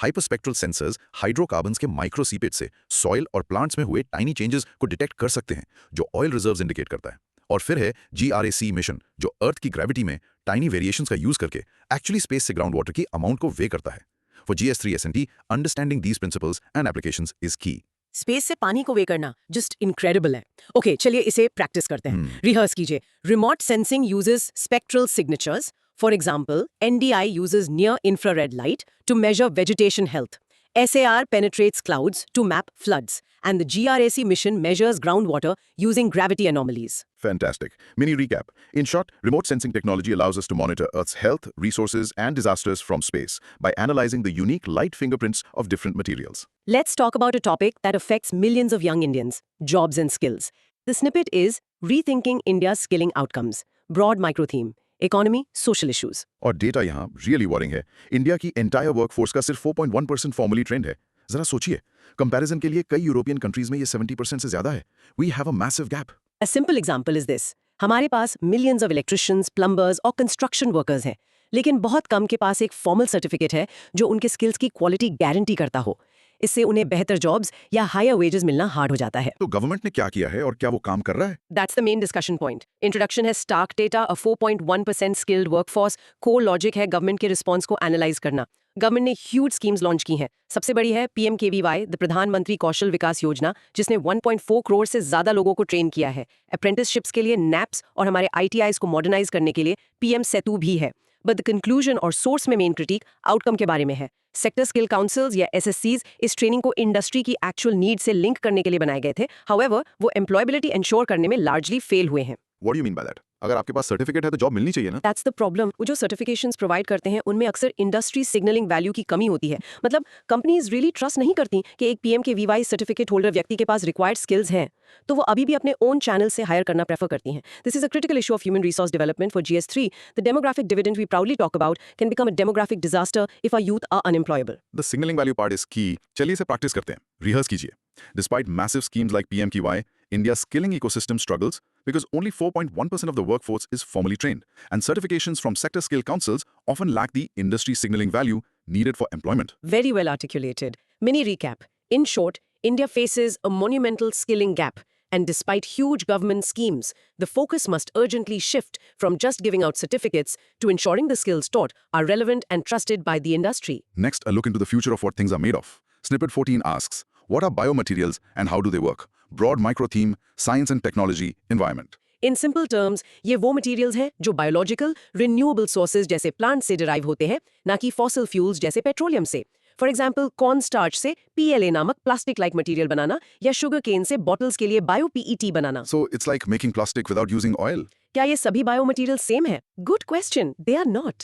Hyperspectral sensors हाइड्रोकार्बन्स के माइक्रो सीपेज से सॉइल और प्लांट्स में हुए टाइनी चेंजेस को डिटेक्ट कर सकते हैं, जो ऑयल रिजर्व्स इंडिकेट करता है। और फिर है GRAC मिशन, जो अर्थ की ग्रेविटी में टाइनी वेरिएशंस का यूज करके एक्चुअली स्पेस से ग्राउंड वाटर की अमाउंट को वे करता है। For GS3 S&T, understanding these principles and applications is key. Space से पानी को वे करना जस्ट इनक्रेडिबल है। ओके, चलिए इसे प्रैक्टिस करते हैं। रिहर्स कीजिए। Remote sensing uses spectral signatures. For example, NDI uses near infrared light to measure vegetation health. SAR penetrates clouds to map floods, and the GRAC mission measures groundwater using gravity anomalies. Fantastic. Mini recap. In short, remote sensing technology allows us to monitor Earth's health, resources, and disasters from space by analyzing the unique light fingerprints of different materials. Let's talk about a topic that affects millions of young Indians, jobs and skills. The snippet is Rethinking India's Skilling Outcomes, broad micro-theme, economy, social issues. और data यहाँ really worrying है। India की entire workforce का सिर्फ 4.1% formally trend है। जरा सोचिए, comparison के लिए कई यूरोपियन कंट्रीज में ये 70% से ज्यादा है। We have a massive gap. A simple example is this. हमारे पास millions of electricians, plumbers और construction workers हैं, लेकिन बहुत कम के पास एक फॉर्मल सर्टिफिकेट है जो उनके स्किल्स की क्वालिटी गारंटी करता हो। इससे उन्हें बेहतर जॉब्स या हायर वेजेस मिलना हार्ड हो जाता है। तो गवर्नमेंट ने क्या किया है और क्या वो काम कर रहा है? That's the main discussion point. Introduction है stark data, a 4.1% skilled workforce. Core logic है गवर्नमेंट के रिस्पॉन्स को एनालाइज करना। गवर्नमेंट ने ह्यूज स्कीम्स लॉन्च की हैं। सबसे बड़ी है PMKVY, द प्रधानमंत्री कौशल विकास योजना, जिसने 1.4 करोड़ से ज्यादा लोगों को ट्रेन किया है। अप्रेंटिसशिप्स के लिए NAPS और हमारे ITIs को मॉडर्नाइज करने के लिए PM सेतु भी है। बट द कंक्लूजन और सोर्स में मेन क्रिटिक आउटकम के बारे में है। सेक्टर स्किल काउंसिल्स या SSCs इस ट्रेनिंग को इंडस्ट्री की एक्चुअल नीड से लिंक करने के लिए बनाए गए थे। हाउएवर, वो एम्प्लॉयबिलिटी इंश्योर करने में लार्जली फेल हुए हैं। What do you mean by that? अगर आपके पास सर्टिफिकेट है तो जॉब मिलनी चाहिए ना? That's the problem. वो जो सर्टिफिकेशंस प्रोवाइड करते हैं उनमें अक्सर इंडस्ट्री सिग्नलिंग वैल्यू की कमी होती है। मतलब कंपनीज रियली ट्रस्ट नहीं करती कि एक PMKVY सर्टिफिकेट होल्डर व्यक्ति के पास रिक्वायर्ड स्किल्स हैं, तो वो अभी भी अपने ओन चैनल से हायर करना प्रेफर करती हैं। This is a critical issue of human resource development for GS3. The demographic dividend we proudly talk about can become a demographic disaster if our youth are unemployable. The signaling value part is key. चलिए इसे practice करते हैं। Rehearse कीजिए। Despite massive schemes like PMKVY, India's skilling ecosystem struggles because only 4.1% of the workforce is formally trained, and certifications from sector skill councils often lack the industry signaling value needed for employment. Very well articulated. Mini recap. In short, India faces a monumental skilling gap. And despite huge government schemes, the focus must urgently shift from just giving out certificates to ensuring the skills taught are relevant and trusted by the industry. Next, a look into the future of what things are made of. Snippet 14 asks, what are biomaterials and how do they work? Broad micro-theme, science and technology, environment. In simple terms, ये वो materials हैं जो biological renewable sources जैसे plant से derive होते हैं, ना कि फॉसिल फ्यूल्स जैसे पेट्रोलियम से। फॉर एग्जाम्पल, कॉर्न स्टार्च से PLA नामक प्लास्टिक लाइक मटेरियल बनाना या शुगर केन से बॉटल्स के लिए bio PET banana. So it's like making plastic without using oil. क्या ये सभी बायो मटेरियल सेम है? Good question, they are not.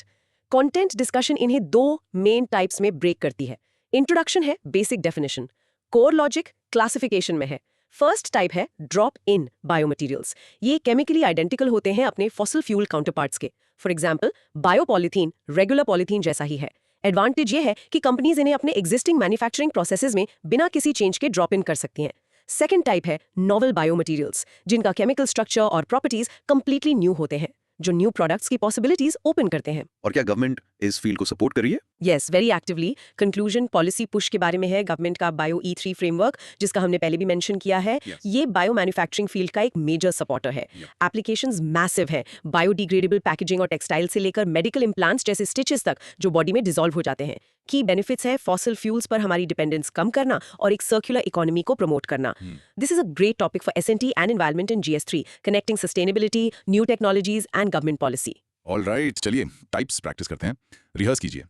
Content discussion इन्हें दो मेन टाइप्स में ब्रेक करती है। इंट्रोडक्शन है basic definition, core logic classification में है। फर्स्ट टाइप है ड्रॉप इन बायोमटेरियल्स। ये केमिकली आइडेंटिकल होते हैं अपने फॉसिल फ्यूल काउंटरपार्ट्स के। फॉर एग्जाम्पल, बायोपॉलीथीन रेगुलर पॉलीथीन जैसा ही है। एडवांटेज ये है कि कंपनीज इन्हें अपने एग्जिस्टिंग मैन्युफैक्चरिंग प्रोसेसेस में बिना किसी चेंज के ड्रॉप इन कर सकती हैं। सेकेंड टाइप है नॉवल बायोमटेरियल्स, जिनका केमिकल स्ट्रक्चर और प्रॉपर्टीज कंप्लीटली न्यू होते हैं, जो न्यू प्रोडक्ट्स की पॉसिबिलिटीज ओपन करते हैं। और क्या गवर्नमेंट इस फील्ड को सपोर्ट कर रही है? Yes, very actively. Conclusion policy push के बारे में है गवर्नमेंट का बायो E3 फ्रेमवर्क, जिसका हमने पहले भी मेंशन किया है। ये बायो मैन्युफैक्चरिंग फील्ड का एक मेजर सपोर्टर है। एप्लीकेशंस मैसिव है, बायोडिग्रेडेबल पैकेजिंग और टेक्सटाइल से लेकर मेडिकल इम्प्लांट्स जैसे स्टिचेस तक जो बॉडी में डिसॉल्व हो जाते हैं। की बेनिफिट्स है फॉसिल फ्यूल्स पर हमारी डिपेंडेंस कम करना और एक सर्कुलर इकोनॉमी को प्रमोट करना। This is a great topic for S&T and environment in GS3, connecting sustainability, new technologies and government policy. All right, चलिए टाइप्स प्रैक्टिस करते हैं। रिहर्स कीजिए।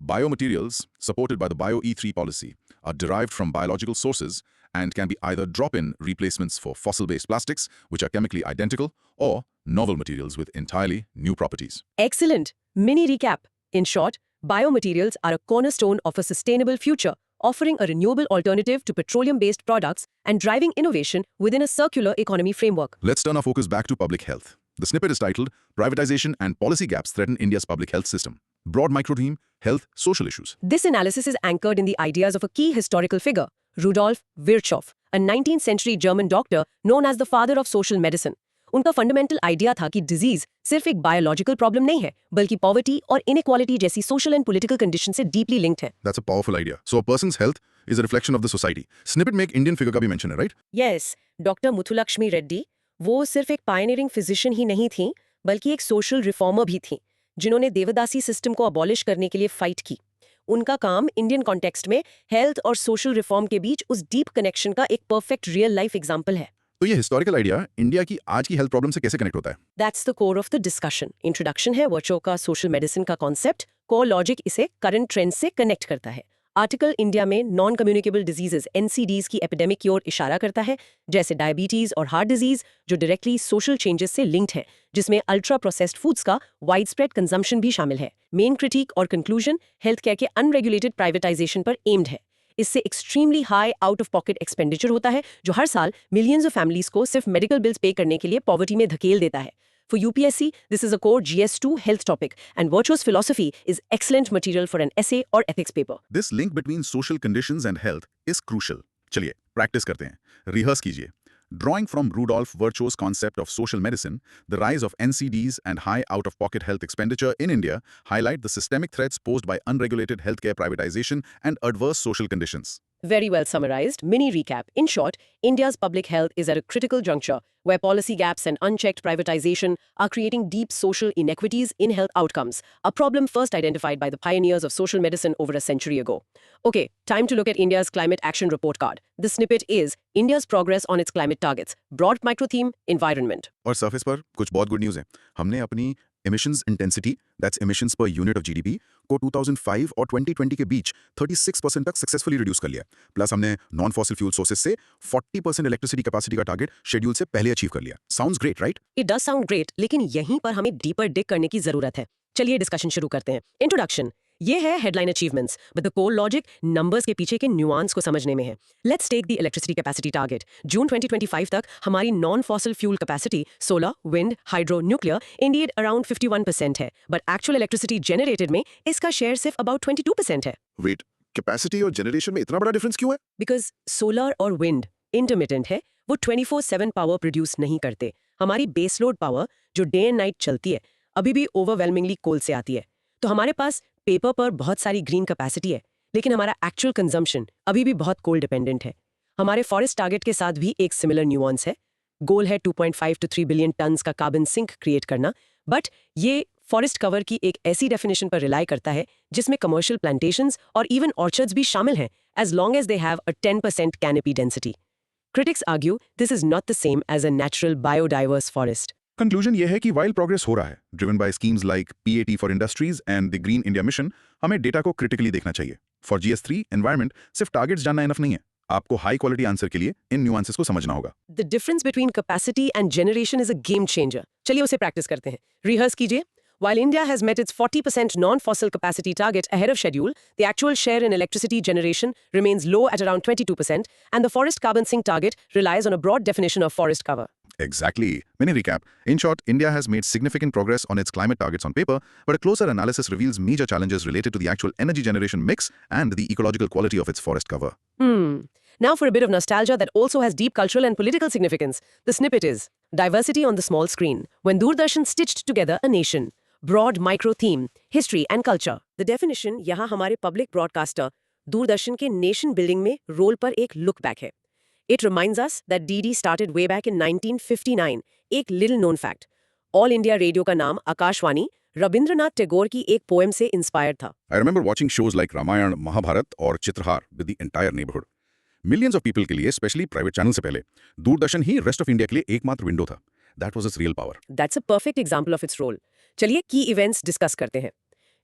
Biomaterials, supported by the BioE3 policy, are derived from biological sources and can be either drop-in replacements for fossil-based plastics, which are chemically identical, or novel materials with entirely new properties. Excellent. Mini recap. In short, biomaterials are a cornerstone of a sustainable future, offering a renewable alternative to petroleum-based products and driving innovation within a circular economy framework. Let's turn our focus back to public health. The snippet is titled Privatization and Policy Gaps Threaten India's Public Health System. Broad micro-theme, health, social issues. This analysis is anchored in the ideas of a key historical figure, Rudolf Virchow, a 19th century German doctor known as the father of social medicine. उनका fundamental idea था कि disease सिर्फ एक biological problem नहीं है, बल्कि poverty और inequality जैसी सोशल एंड पॉलिटिकल कंडीशन से डीपली लिंक्ड है. That's a powerful idea. So a person's health is a reflection of the society. Snippet में एक Indian figure का भी mention है, right? Yes, doctor Muthulakshmi Reddy, वो सिर्फ एक पायनियरिंग फिजिशियन ही नहीं थी, बल्कि एक सोशल रिफॉर्मर भी थी, जिन्होंने देवदासी सिस्टम को अबॉलिश करने के लिए फाइट की. उनका काम इंडियन कॉन्टेक्स्ट में हेल्थ और सोशल रिफॉर्म के बीच उस डीप कनेक्शन का एक परफेक्ट रियल लाइफ एग्जाम्पल है. तो ये हिस्टोरिकल आइडिया इंडिया की आज की हेल्थ प्रॉब्लम से कैसे कनेक्ट होता है? That's the core of the discussion. Introduction है वर्चो का सोशल मेडिसिन का कॉन्सेप्ट, कोर लॉजिक इसे करंट ट्रेंड से कनेक्ट करता है. आर्टिकल इंडिया में नॉन कम्युनिकेबल डिजीजेस NCDs की एपिडेमिक की ओर इशारा करता है, जैसे डायबिटीज और हार्ट डिजीज, जो डायरेक्टली सोशल चेंजेस से लिंक्ड है, जिसमें अल्ट्रा प्रोसेस्ड फूड्स का वाइड स्प्रेड कंजम्पशन भी शामिल है. मेन क्रिटिक और कंक्लूजन हेल्थ केयर के अनरेगुलेटेड प्राइवेटाइजेशन पर एम्ड है. इससे extremely high out of pocket expenditure होता है, जो हर साल मिलियंस ऑफ फैमिलीज को सिर्फ मेडिकल बिल्स पे करने के लिए पॉवर्टी में धकेल देता है. For UPSC, this is a core GS2 health topic, and Virchow's philosophy is excellent material for an essay or ethics paper. This link between social conditions and health is crucial. चलिए practice करते हैं, rehearse कीजिए. Drawing from Rudolf Virchow's concept of social medicine, the rise of NCDs and high out-of-pocket health expenditure in India highlight the systemic threats posed by unregulated healthcare privatization and adverse social conditions. Very well summarized. Mini recap. In short, India's public health is at a critical juncture where policy gaps and unchecked privatization are creating deep social inequities in health outcomes, a problem first identified by the pioneers of social medicine over a century ago. Okay, time to look at India's climate action report card. The snippet is India's progress on its climate targets. Broad micro-theme, environment. और surface पर कुछ बहुत good news है. हमने अपनी emissions intensity, that's emissions per unit of GDP, को 2005 और 2020 के बीच 36% तक सक्सेसफुली रिड्यूस कर लिया. प्लस हमने नॉन फॉसिल फ्यूल सोर्सेज से 40% इलेक्ट्रिसिटी कैपेसिटी का टारगेट शेड्यूल से पहले अचीव कर लिया. Sounds great, right? It does sound great, लेकिन यहीं पर हमें डीपर डिग करने की जरूरत है. चलिए डिस्कशन शुरू करते हैं. इंट्रोडक्शन. ये है headline achievements, but the core logic numbers के पीछे के न्यूआंस को समझने में है. Let's take the electricity capacity target. June 2025 तक हमारी non fossil fuel capacity solar, wind, hydro, nuclear Indian around 51% है, बट एक्चुअल इलेक्ट्रिसिटी जनरेटेड में इसका शेयर सिर्फ अबाउट 22% है. वेट, कैपेसिटी और जनरेशन में इतना बड़ा डिफरेंस क्यों है? बिकॉज सोलर और विंड इंटरमिटेंट है, वो 24/7 पावर प्रोड्यूस नहीं करते. हमारी बेस लोड पावर जो डे एंड नाइट चलती है, अभी भी ओवरवेलमिंगली कोल से आती है. तो हमारे पास पेपर पर बहुत सारी ग्रीन कैपेसिटी है, लेकिन हमारा एक्चुअल कंजम्पशन अभी भी बहुत कोल डिपेंडेंट है. हमारे फॉरेस्ट टारगेट के साथ भी एक सिमिलर न्यूआंस है. गोल है 2.5 to 3 बिलियन टन्स का कार्बन सिंक क्रिएट करना, बट ये फॉरेस्ट कवर की एक ऐसी डेफिनेशन पर रिलाई करता है जिसमें कमर्शियल प्लांटेशंस और इवन ऑर्चर्ड्स भी शामिल हैं, as long as they have a 10% canopy density. Critics argue this is not the same as a natural biodiverse forest. Conclusion ये है कि वाइल प्रोग्रेस हो रहा है, driven by schemes like PAT for industries and the green India mission, हमें data को critically देखना चाहिए. फॉर GS3 एनवायरनमेंट सिर्फ टारगेट्स जानना इनफ नहीं है. आपको हाई क्वालिटी आंसर के लिए इन न्यूआंसेस को समझना होगा. The difference between capacity and generation is a game changer. चलिए उसे प्रैक्टिस करते हैं. रिहर्स कीजिए. While India has met its 40% non-fossil capacity target ahead of schedule, the actual share in electricity generation remains low at around 22%, and the forest carbon sink target relies on a broad definition of forest cover. Exactly. Mini recap. In short, India has made significant progress on its climate targets on paper, but a closer analysis reveals major challenges related to the actual energy generation mix and the ecological quality of its forest cover. Now for a bit of nostalgia that also has deep cultural and political significance. The snippet is Diversity on the Small Screen, when Doordarshan stitched together a nation. Broad micro theme, history and culture. The definition यहाँ हमारे public broadcaster Doordarshan के nation building में role पर एक look back है. It reminds us that DD started way back in 1959. एक little known fact. All India Radio का नाम आकाशवाणी रविंद्रनाथ टैगोर की एक पोएम से इंस्पायर्ड था. I remember watching shows like Ramayana, Mahabharat और Chitrahaar with the entire neighborhood. Millions of people के लिए, especially private channel से पहले, दूरदर्शन ही rest of India के लिए एकमात्र विंडो था. That was its real power. That's a perfect example of its role. चलिए की इवेंट्स डिस्कस करते हैं.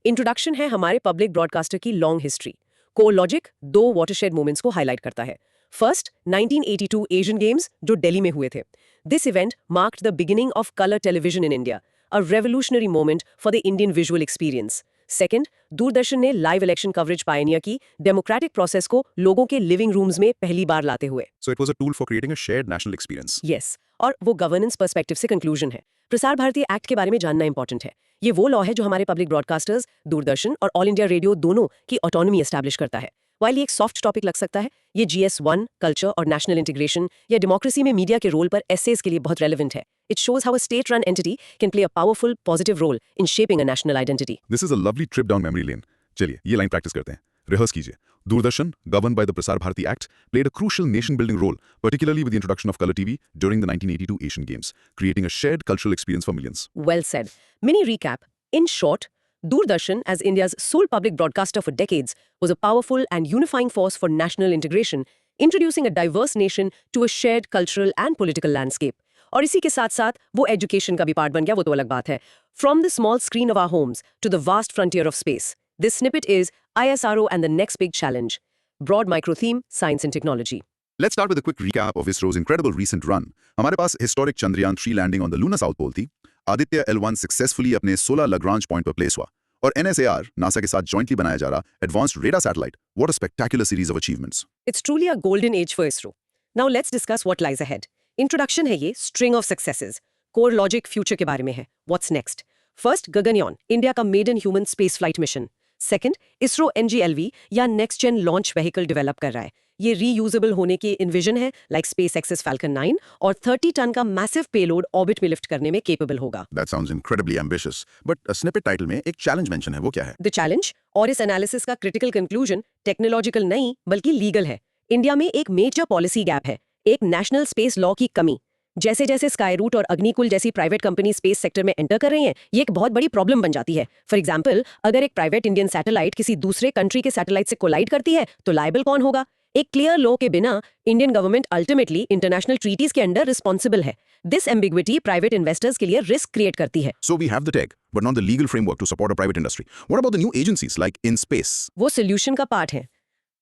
इंट्रोडक्शन है हमारे पब्लिक ब्रॉडकास्टर की long history. Core logic 2 watershed moments को हाईलाइट करता है। फर्स्ट, 1982 एशियन गेम्स जो दिल्ली में हुए थे। This event marked the beginning of colour television in India, a revolutionary moment for the Indian visual experience. Second, Doordarshan ने live election coverage Pioneer की, democratic process को लोगों के लिविंग रूम्स में पहली बार लाते हुए। So it was a tool for creating a shared national experience. Yes, और वो गवर्नेंस पर्सपेक्टिव से कंक्लूजन है। प्रसार भारती एक्ट के बारे में जानना इंपॉर्टेंट है। ये वो लॉ है जो हमारे पब्लिक ब्रॉडकास्टर्स, दूरदर्शन और ऑल इंडिया रेडियो दोनों की ऑटोनॉमी एस्टैब्लिश करता है। वाइल ये एक सॉफ्ट टॉपिक लग सकता है, ये GS1 कल्चर और नेशनल इंटीग्रेशन या डेमोक्रेसी में मीडिया के रोल पर एसेस के लिए बहुत रेलेवेंट है। It shows how a state run entity can play a powerful positive role in shaping a national identity. This is a lovely trip down memory lane. चलिए ये line practice करते हैं, rehearse कीजिए। Doordarshan, governed by the Prasar Bharati Act, played a crucial nation-building role, particularly with the introduction of color TV during the 1982 Asian Games, creating a shared cultural experience for millions. Well said. Mini recap. In short, Doordarshan, as India's sole public broadcaster for decades, was a powerful and unifying force for national integration, introducing a diverse nation to a shared cultural and political landscape. और इसी के साथ साथ वो education का भी part बन गया, वो तो अलग बात है। From the small screen of our homes to the vast frontier of space. This snippet is ISRO and the next big challenge. Broad micro theme, science and technology. Let's start with a quick recap of ISRO's incredible recent run. हमारे पास historic Chandrayaan 3 landing on the lunar south pole थी। Aditya L1 successfully अपने 16 Lagrange point पर place हुआ। और NSAR, NASA के साथ jointly बनाया जा रहा Advanced Radar Satellite. What a spectacular series of achievements. It's truly a golden age for ISRO. Now let's discuss what lies ahead. Introduction है ये string of successes. Core logic future के बारे में है. What's next? First, Gaganyaan, India का maiden human space flight mission. Second, ISRO NGLV या Next Gen Launch Vehicle develop कर रहा है. ये reusable होने की envision है, like SpaceX's Falcon 9, और 30 टन का massive payload orbit में lift करने में capable होगा. That sounds incredibly ambitious. But a snippet title में एक challenge mention है, वो क्या है? The challenge और इस analysis का critical conclusion technological नहीं बल्कि legal है. इंडिया में एक major policy gap है, एक national space law की कमी. जैसे जैसे स्काई रूट और अग्निकुल जैसी प्राइवेट कंपनी स्पेस सेक्टर में एंटर कर रही हैं, ये एक बहुत बड़ी प्रॉब्लम बन जाती है। फॉर एग्जांपल, अगर एक प्राइवेट इंडियन सैटेलाइट किसी दूसरे कंट्री के सैटेलाइट से कोलाइड करती है, तो लायबल कौन होगा? एक क्लियर लॉ के बिना Indian government ultimately international treaties के अंडर रिस्पॉन्सिबल है। दिस एम्बिग्विटी प्राइवेट इन्वेस्टर्स के लिए रिस्क क्रिएट करती है। So we have the tech, but not the legal framework to support a private industry. What about the new agencies like InSpace? वो solution का part है।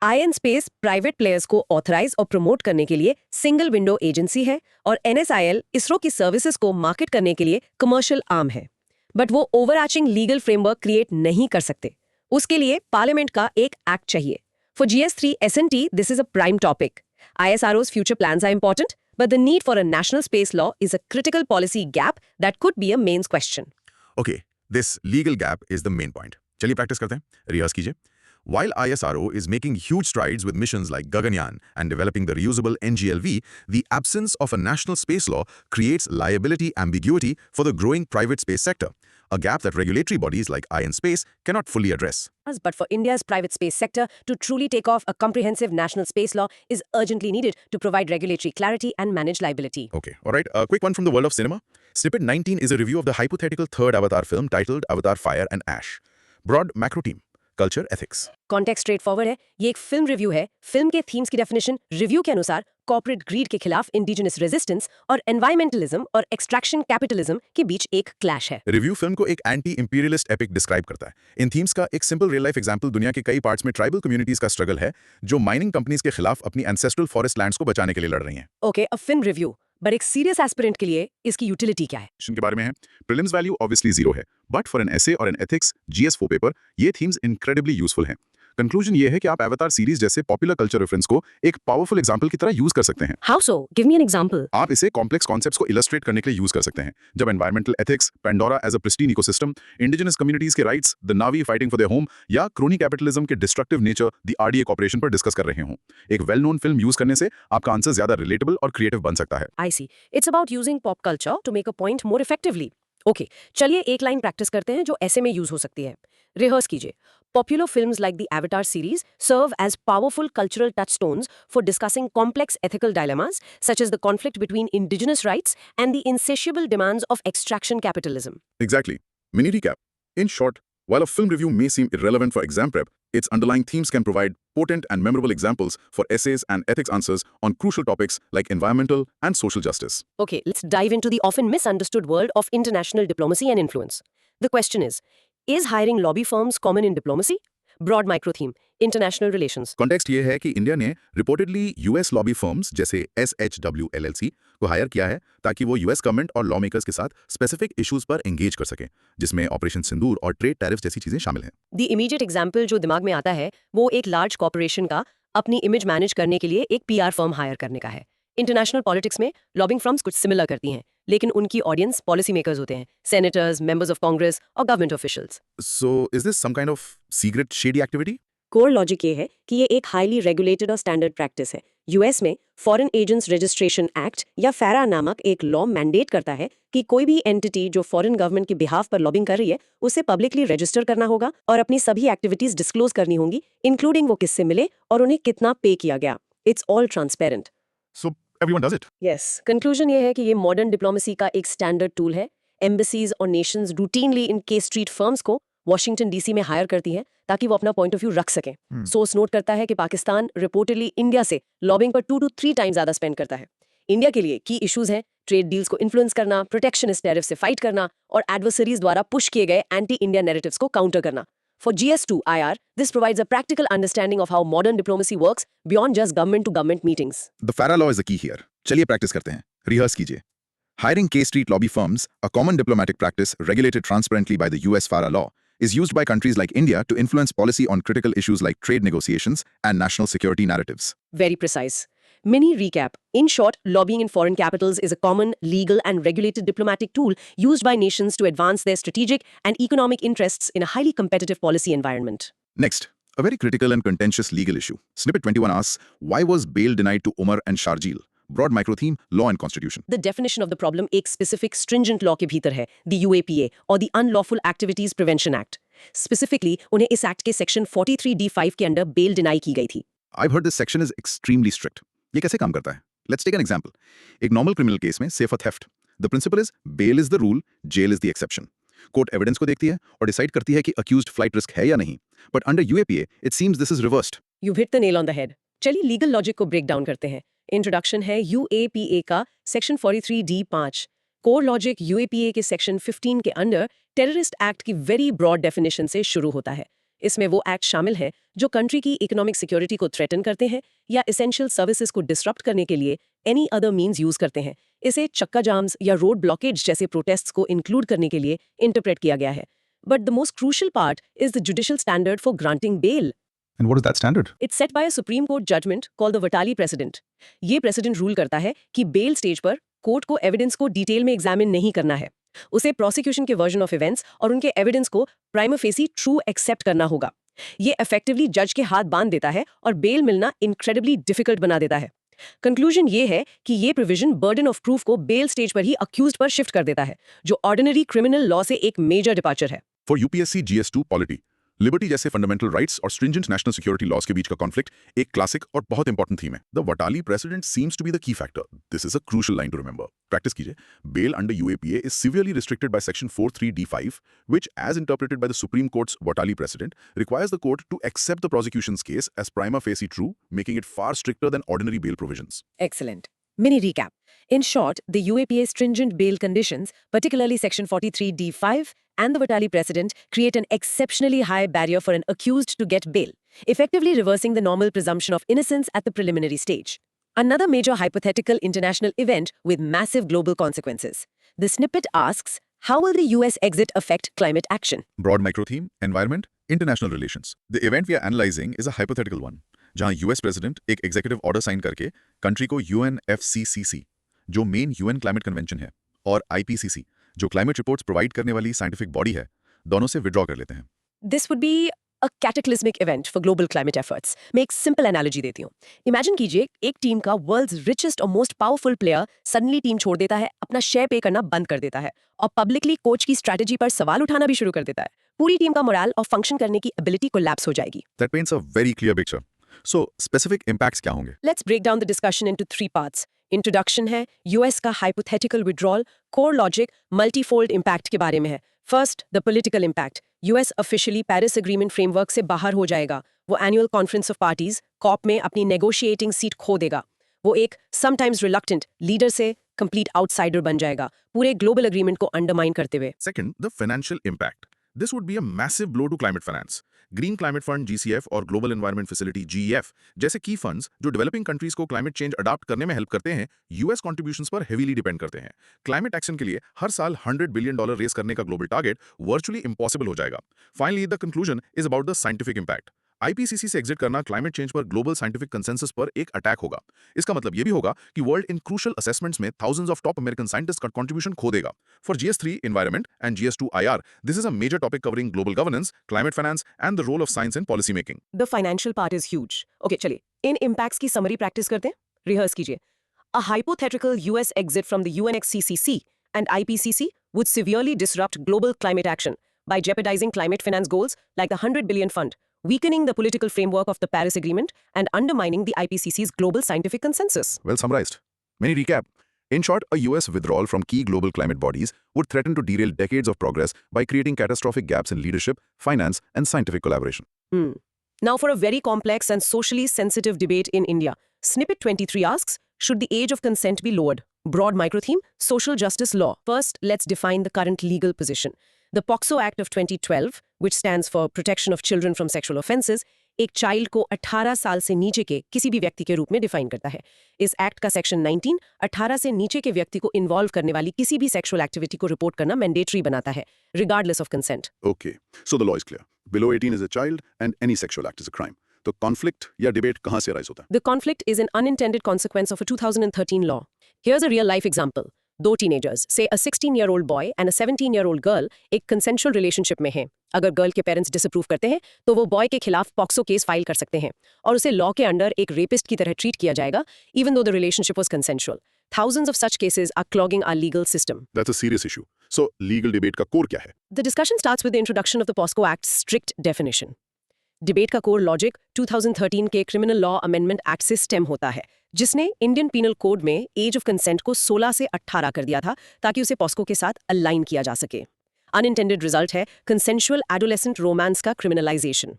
IN space private players को authorise और promote करने के लिए सिंगल विंडो एजेंसी है और NSIL इसरो की सर्विसेज को मार्केट करने के लिए कमर्शियल आर्म है। बट वो ओवरआर्चिंग लीगल फ्रेमवर्क क्रिएट नहीं कर सकते। उसके लिए पार्लियामेंट का एक एक्ट चाहिए। For GS3 S&T this is a prime topic. ISRO's future plans are important, but the need for a national space law is a critical policy gap that could be a mains question. Okay, this legal gap is the main point. चलिए practice करते हैं, rehearse कीजिए। While ISRO is making huge strides with missions like Gaganyaan and developing the reusable NGLV, the absence of a national space law creates liability ambiguity for the growing private space sector, a gap that regulatory bodies like InSpace cannot fully address. But for India's private space sector to truly take off, a comprehensive national space law is urgently needed to provide regulatory clarity and manage liability. Okay, all right. A quick one from the world of cinema. Snippet 19 is a review of the hypothetical third Avatar film titled Avatar Fire and Ash. Broad macro theme. Culture ethics. Context straight forward है, ये एक film review है। Film के themes की definition review के अनुसार corporate grid के खिलाफ इंडिजिनस रेजिस्टेंस और एनवायरमेंटलिज्म और एक्सट्रैक्शन कैपिटलिज्म के बीच एक क्लैश है। रिव्यू फिल्म को एक एंटी इंपीरियलिस्ट एपिक डिस्क्राइब करता है। इन थीम्स का एक सिंपल रियल लाइफ एग्जांपल दुनिया के कई पार्ट्स में ट्राइबल कम्युनिटीज का स्ट्रगल है, जो माइनिंग कंपनीज के खिलाफ अपनी एंसेस्ट्रल फॉरेस्ट लैंड्स को बचाने के लिए लड़ रही हैं। Okay, a film review, but एक सीरियस एस्पिरेंट के लिए इसकी यूटिलिटी क्या है? के बारे में है। प्रीलिम्स वैल्यू ऑब्वियसली 0 है, बट फॉर एन एसे और एन एथिक्स GS4 पेपर ये थीम्स इनक्रेडिबली यूजफुल हैं। कंक्लूजन ये है कि आप एवतार सीरीज जैसे पॉपुलर कल्चर रेफरेंस को एक पावरफुल एग्जांपल की तरह यूज कर सकते हैं। How so? Give me an example. आप इसे कॉम्प्लेक्स कॉन्सेप्ट्स को इलस्ट्रेट करने के लिए यूज कर सकते हैं, जब environmental ethics, Pandora as a pristine ecosystem, indigenous communities के rights, the Na'vi fighting for their home, या क्रोनी कैपिटलिज्म के destructive nature, the RDA corporation पर डिस्कस कर रहे हों। एक वेल नोन फिल्म यूज करने से आपका आंसर ज्यादा रिलेटेबल और क्रिएटिव बन सकता है। I see, it's about using pop culture to make a point more effectively. Okay, चलिए एक लाइन प्रैक्टिस करते हैं जो ऐसे में यूज हो सकती है। रिहर्स कीजिए। Popular films like the Avatar series serve as powerful cultural touchstones for discussing complex ethical dilemmas, such as the conflict between indigenous rights and the insatiable demands of extraction capitalism. Exactly. Mini recap. In short, while a film review may seem irrelevant for exam prep, its underlying themes can provide potent and memorable examples for essays and ethics answers on crucial topics like environmental and social justice. Okay, let's dive into the often misunderstood world of international diplomacy and influence. The question is, Is hiring lobby firms common in diplomacy? Broad micro theme, international relations. Context ये है कि India ने reportedly US lobby firms जैसे SHW LLC को higher किया है ताकि वो यूएस गवर्नमेंट और लॉ मेकर्स के साथ स्पेसिफिक इश्यूज पर एंगेज कर सकें, जिसमें ऑपरेशन सिंदूर और ट्रेड टैरिफ जैसी चीजें शामिल हैं। The immediate example जो दिमाग में आता है वो एक लार्ज कॉर्पोरेशन का अपनी इमेज मैनेज करने के लिए एक PR फर्म हायर करने का है। इंटरनेशनल पॉलिटिक्स में लॉबिंग फर्म्स कुछ सिमिलर करती हैं, लेकिन उनकी ऑडियंस पॉलिसी मेकर्स होते हैं, सेनेटर्स, मेंबर्स ऑफ कांग्रेस और government officials. So is this some kind of secret shady activity? Core logic ये है कि ये एक हाईली रेगुलेटेड और स्टैंडर्ड प्रैक्टिस है। यूएस में फॉरेन एजेंट्स रजिस्ट्रेशन एक्ट या फैरा नामक एक लॉ मैंडेट करता है कि कोई भी एंटिटी जो फॉरेन गवर्नमेंट के बिहाफ पर लॉबिंग कर रही है उसे पब्लिकली रजिस्टर करना होगा और अपनी सभी एक्टिविटीज डिस्क्लोज करनी होंगी, इंक्लूडिंग वो किससे मिले और उन्हें कितना पे किया गया। It's all transparent. So everyone does it? Yes, conclusion ये है कि ये मॉडर्न डिप्लोमेसी का एक स्टैंडर्ड टूल है। एम्बेसीज और Nations routinely in case street firms को वॉशिंगटन डीसी में हायर करती हैं ताकि वो अपना पॉइंट ऑफ व्यू रख सकें। सोर्स नोट करता है कि पाकिस्तान रिपोर्टेडली इंडिया से लॉबिंग पर 2 to 3 टाइम्स ज्यादा स्पेंड करता है। इंडिया के लिए की इश्यूज हैं ट्रेड डील्स को इन्फ्लुएंस करना, प्रोटेक्शनिस्ट टैरिफ से फाइट करना और एडवर्सरीज द्वारा पुश किए गए एंटी इंडिया नैरेटिव्स को काउंटर करना। For GS2IR, this provides a practical understanding of how modern diplomacy works beyond just government-to-government meetings. The FARA law is the key here. चलिए practice करते हैं, रिहर्स कीजिए। Hiring K Street lobby firms, a common diplomatic practice regulated transparently by the US FARA law, is used by countries like India to influence policy on critical issues like trade negotiations and national security narratives. Very precise. Mini recap. In short, lobbying in foreign capitals is a common, legal, and regulated diplomatic tool used by nations to advance their strategic and economic interests in a highly competitive policy environment. Next, a very critical and contentious legal issue. Snippet 21 asks, why was bail denied to Umar and Sharjeel? Broad micro theme, law and constitution. The definition of the problem एक specific stringent law के भीतर है, the UAPA और the Unlawful Activities Prevention Act. Specifically, उन्हें इस act के section 43D5 के under bell deny की गई थी। I've heard this section is extremely strict. ये कैसे काम करता है? Let's take an example. एक normal criminal case में, say for theft, the principle is bail is the rule, jail is the exception. Court evidence को देखती है और डिसाइड करती है कि अक्यूज्ड फ्लाइट रिस्क है या नहीं। But under UAPA, it seems this is reversed. You've hit the nail on the head. चलिए लीगल लॉजिक को ब्रेक डाउन करते हैं। इंट्रोडक्शन है UAPA का section 43D5। Core logic UAPA के सेक्शन 15 के अंडर टेररिस्ट एक्ट की वेरी ब्रॉड डेफिनेशन से शुरू होता है। इसमें वो एक्ट शामिल है जो कंट्री की इकोनॉमिक सिक्योरिटी को थ्रेटन करते हैं या एसेंशियल सर्विसेज को डिसरप्ट करने के लिए एनी अदर मीन्स यूज करते हैं। इसे चक्का जाम्स या रोड ब्लॉकेज जैसे प्रोटेस्ट्स को इंक्लूड करने के लिए इंटरप्रेट किया गया है। But the most crucial part is the judicial standard for granting bail. And what is that standard? It's set by a Supreme Court judgment called the Vatali precedent. ये precedent rule करता है कि bell stage पर court को evidence को detail में examine नहीं करना है। उसे प्रोसिक्यूशन के वर्जन ऑफ इवेंट्स और उनके एविडेंस को प्राइमा फेसी ट्रू एक्सेप्ट करना होगा। ये इफेक्टिवली जज के हाथ बांध देता है और बेल मिलना इनक्रेडिबली डिफिकल्ट बना देता है। कंक्लूजन ये है कि ये प्रोविजन बर्डन ऑफ प्रूफ को बेल स्टेज पर ही अक्यूज्ड पर शिफ्ट कर देता है, जो ऑर्डिनरी क्रिमिनल लॉ से एक मेजर डिपार्चर है। For UPSC GS2 पॉलिटी, लिबर्टी जैसे फंडामेंटल राइट्स और स्ट्रिंजेंट नेशनल सिक्योरिटी लॉज के बीच का कॉन्फ्लिक्ट एक क्लासिक और बहुत इंपॉर्टेंट थीम है। The Watali precedent seems to be the key factor. This is a crucial line to remember. Practice कीजिए। Bail under UAPA is severely restricted by section 43D5, which, as interpreted by the Supreme Court's Vatali precedent, requires the court to accept the prosecution's case as prima facie true, making it far stricter than ordinary bail provisions. Excellent. Mini recap. In short, the UAPA stringent bail conditions, particularly Section 43D5 and the Vatali precedent, create an exceptionally high barrier for an accused to get bail, effectively reversing the normal presumption of innocence at the preliminary stage. Another major hypothetical international event with massive global consequences. The snippet asks, how will the US exit affect climate action? Broad micro theme, environment, international relations. The event we are analyzing is a hypothetical one, जहां US president एक executive order sign करके country को UNFCCC, जो main UN climate convention है, और IPCC, जो climate reports provide करने वाली साइंटिफिक बॉडी है, दोनों से विड्रॉ कर लेते हैं। This would be a cataclysmic event for global climate efforts. मैं एक सिंपल एनालॉजी देती हूँ। इमेजिन कीजिए एक टीम का वर्ल्ड्स रिचेस्ट और most powerful player suddenly team छोड़ देता है, अपना शेयर पे करना बंद कर देता है और पब्लिकली कोच की स्ट्रैटेजी पर सवाल उठाना भी शुरू कर देता है। पूरी टीम का मोरल और फंक्शन करने की एबिलिटी कोलैप्स हो जाएगी। That paints a very clear picture. So, specific impacts क्या होंगे? Let's break down the discussion into 3 parts. Introduction है, US का hypothetical withdrawal, core logic, multifold impact के बारे में है। First, the political impact. US officially Paris Agreement framework से बाहर हो जाएगा। वो annual conference of parties, COP में अपनी negotiating seat खो देगा। वो एक sometimes reluctant leader से complete outsider बन जाएगा, पूरे global agreement को undermine करते हुए। Second, the financial impact. This would be a massive blow to climate finance. Green climate fund GCF और ग्लोबल एनवायरनमेंट फैसिलिटी GEF जैसे की फंड्स जो डेवलपिंग कंट्रीज को क्लाइमेट चेंज अडॉप्ट करने में हेल्प करते हैं, यूएस कंट्रीब्यूशंस पर हेवीली डिपेंड करते हैं। क्लाइमेट एक्शन के लिए हर साल $100 बिलियन रेस करने का ग्लोबल टारगेट वर्चुअली इम्पॉसिबल हो जाएगा। Finally the conclusion is about the scientific impact. IPCC से एग्जिट करना क्लाइमेट चेंज पर ग्लोबल साइंटिफिक कंसेंसस पर एक अटैक होगा। इसका मतलब यह भी होगा कि वर्ल्ड इन क्रूशियल असेसमेंट्स में thousands of top American scientist का कंट्रीब्यूशन खो देगा। For GS3 environment and GS2 IR, this is a major topic covering global governance, climate finance and the role of science in policy making. The financial part is huge. Okay, चलिए इन impacts की summary practice करते हैं। Rehearse कीजिए। A hypothetical US exit from the UNFCCC and IPCC would severely disrupt global climate action by jeopardizing climate finance goals like the $100 billion fund, weakening the political framework of the Paris Agreement, and undermining the IPCC's global scientific consensus. Well summarized. Let me recap. In short, a US withdrawal from key global climate bodies would threaten to derail decades of progress by creating catastrophic gaps in leadership, finance, and scientific collaboration. Now for a very complex and socially sensitive debate in India. Snippet 23 asks, should the age of consent be lowered? Broad microtheme, social justice law. First, let's define the current legal position. The POCSO Act of 2012, which stands for Protection of Children from Sexual Offences, एक child को 18 साल से नीचे के किसी भी व्यक्ति के रूप में डिफाइन करता है। इस एक्ट का सेक्शन 19 18 से नीचे के व्यक्ति को इन्वॉल्व करने वाली किसी भी सेक्सुअल एक्टिविटी को रिपोर्ट करना मैंडेटरी बनाता है, regardless of consent. Okay, so the law is clear. Below 18 is a child and any sexual act is a crime. तो कॉन्फ्लिक्ट या डिबेट कहां से अराइज होता है? The conflict is an unintended consequence of a 2013 law. Here's a real life example. दो teenagers, say a 16-year-old boy and a 17-year-old girl, एक consensual relationship में हैं। अगर गर्ल के पेरेंट्स डिसअप्रूव करते हैं तो वो बॉय के खिलाफ पॉक्सो केस फाइल कर सकते हैं और उसे लॉ के अंडर एक रेपिस्ट की तरह ट्रीट किया जाएगा, even though the relationship was consensual. Thousands of such cases are clogging our legal system. That's a serious issue. So legal debate का कोर क्या है? The discussion starts with the introduction of the POSCO Act's strict definition. Debate का core logic 2013 के criminal law amendment act से stem होता है, जिसने Indian penal code में एज ऑफ कंसेंट को 16 से 18 कर दिया था ताकि उसे पॉस्को के साथ अलाइन किया जा सके। अनइंटेंडेड रिजल्ट है कंसेंशुअल एडोलेसेंट रोमांस का क्रिमिनलाइजेशन।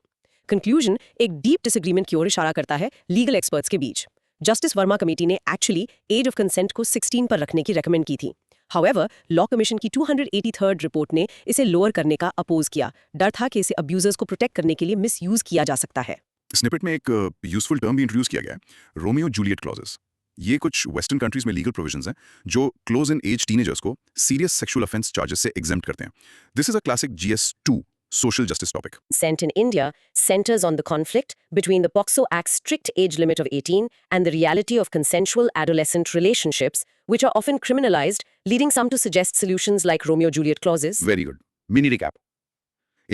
कंक्लूजन एक डीप डिसएग्रीमेंट की ओर इशारा करता है लीगल एक्सपर्ट्स के बीच। जस्टिस वर्मा कमेटी ने एक्चुअली एज ऑफ कंसेंट को 16 पर रखने की रेकमेंड की थी। However, लॉ कमीशन की 283rd रिपोर्ट ने इसे लोअर करने का अपोज किया। डर था कि इसे अब्यूजर्स को प्रोटेक्ट करने के लिए मिसयूज किया जा सकता है। स्निपेट में एक यूजफुल टर्म भी इंट्रोड्यूस किया गया है, रोमियो जूलियट क्लॉजेस। ये कुछ वेस्टर्न कंट्रीज में लीगल प्रोविजंस हैं जो क्लोज इन एज टीनेजर्स को सीरियस सेक्सुअल ऑफेंस चार्जेस से एग्जेम्प्ट करते हैं। This is a classic GS2 social justice topic. Sent in India centers on the conflict between the POCSO Act's strict age limit of 18 and the reality of consensual adolescent relationships, which are often criminalized, leading some to suggest solutions like Romeo-Juliet clauses. Very good. Mini recap.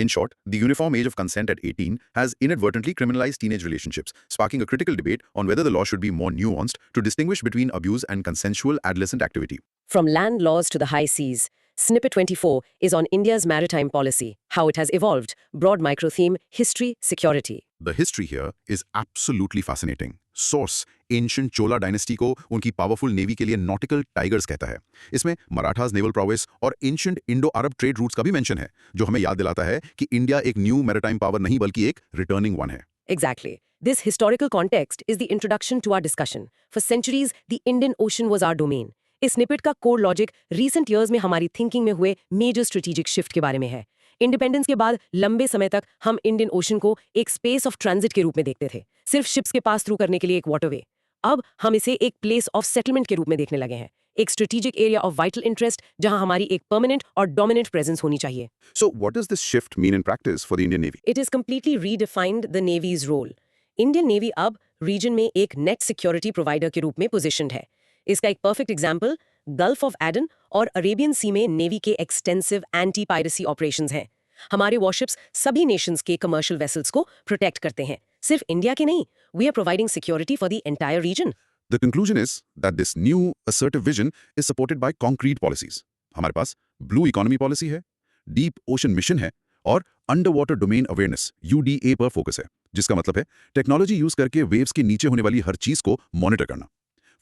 In short, the uniform age of consent at 18 has inadvertently criminalized teenage relationships, sparking a critical debate on whether the law should be more nuanced to distinguish between abuse and consensual adolescent activity. From land laws to the high seas, Snippet 24 is on India's maritime policy, how it has evolved, broad microtheme, history, security. The history here is absolutely fascinating. Source, ancient Chola dynasty को उनकी powerful navy के लिए nautical tigers कहता है। इसमें Marathas naval prowess और ancient Indo-Arab trade routes का भी mention है, जो हमें याद दिलाता है कि इंडिया एक new maritime power नहीं बल्कि एक returning one है। Exactly. This historical context is the introduction to our discussion. For centuries, the Indian Ocean was our domain. इस स्निपेट का कोर लॉजिक रीसेंट ईयर्स में हमारी थिंकिंग में हुए मेजर स्ट्रेटेजिक शिफ्ट के बारे में है। इंडिपेंडेंस के बाद लंबे समय तक हम इंडियन ओशन को एक स्पेस ऑफ ट्रांजिट के रूप में देखते थे, सिर्फ शिप्स के पास थ्रू करने के लिए एक वाटरवे। अब हम इसे एक प्लेस ऑफ सेटलमेंट के रूप में देखने लगे हैं, एक strategic area of vital interest जहां हमारी एक परमानेंट और डोमिनेंट प्रेजेंस होनी चाहिए। So what does this shift mean in practice for the Indian Navy? It has completely redefined the Navy's role. Indian navy अब रीजन में एक नेट सिक्योरिटी प्रोवाइडर के रूप में पोजिशनड है। इसका एक perfect example gulf of Aden और अरेबियन सी में नेवी के एक्सटेंसिव एंटी पायरेसी ऑपरेशंस हैं। हमारे वॉरशिप्स सभी नेशंस के कमर्शियल वेसल्स को प्रोटेक्ट करते हैं, सिर्फ इंडिया के नहीं। We are providing security for the entire region. The conclusion is that this new assertive vision is supported by concrete policies. हमारे पास ब्लू इकोनॉमी पॉलिसी है, डीप ओशन मिशन है और under water domain awareness UDA पर focus है, जिसका मतलब है technology use करके वेव्स के नीचे होने वाली हर चीज को मॉनिटर करना।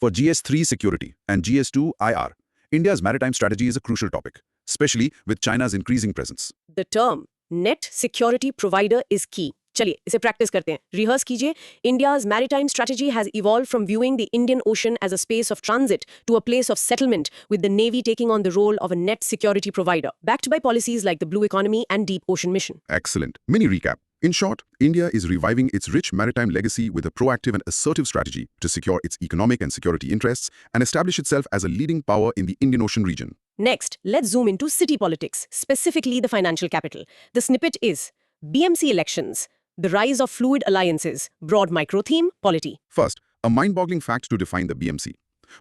For GS3 security and GS2 IR, India's maritime strategy is a crucial topic, especially with China's increasing presence. The term net security provider is key. चलिए इसे प्रैक्टिस करते हैं, रिहर्स कीजिए। India's maritime strategy has evolve from viewing the Indian Ocean as a space of transit to a place of settlement, with the navy taking on the role of a net security provider, backed by policies like the blue economy and deep ocean mission. Excellent. Mini recap. In short, India is reviving its rich maritime legacy with a proactive and assertive strategy to secure its economic and security interests and establish itself as a leading power in the Indian Ocean region. Next, let's zoom into city politics, specifically the financial capital. The snippet is BMC elections, the rise of fluid alliances, broad micro theme, polity. First, a mind-boggling fact to define the BMC.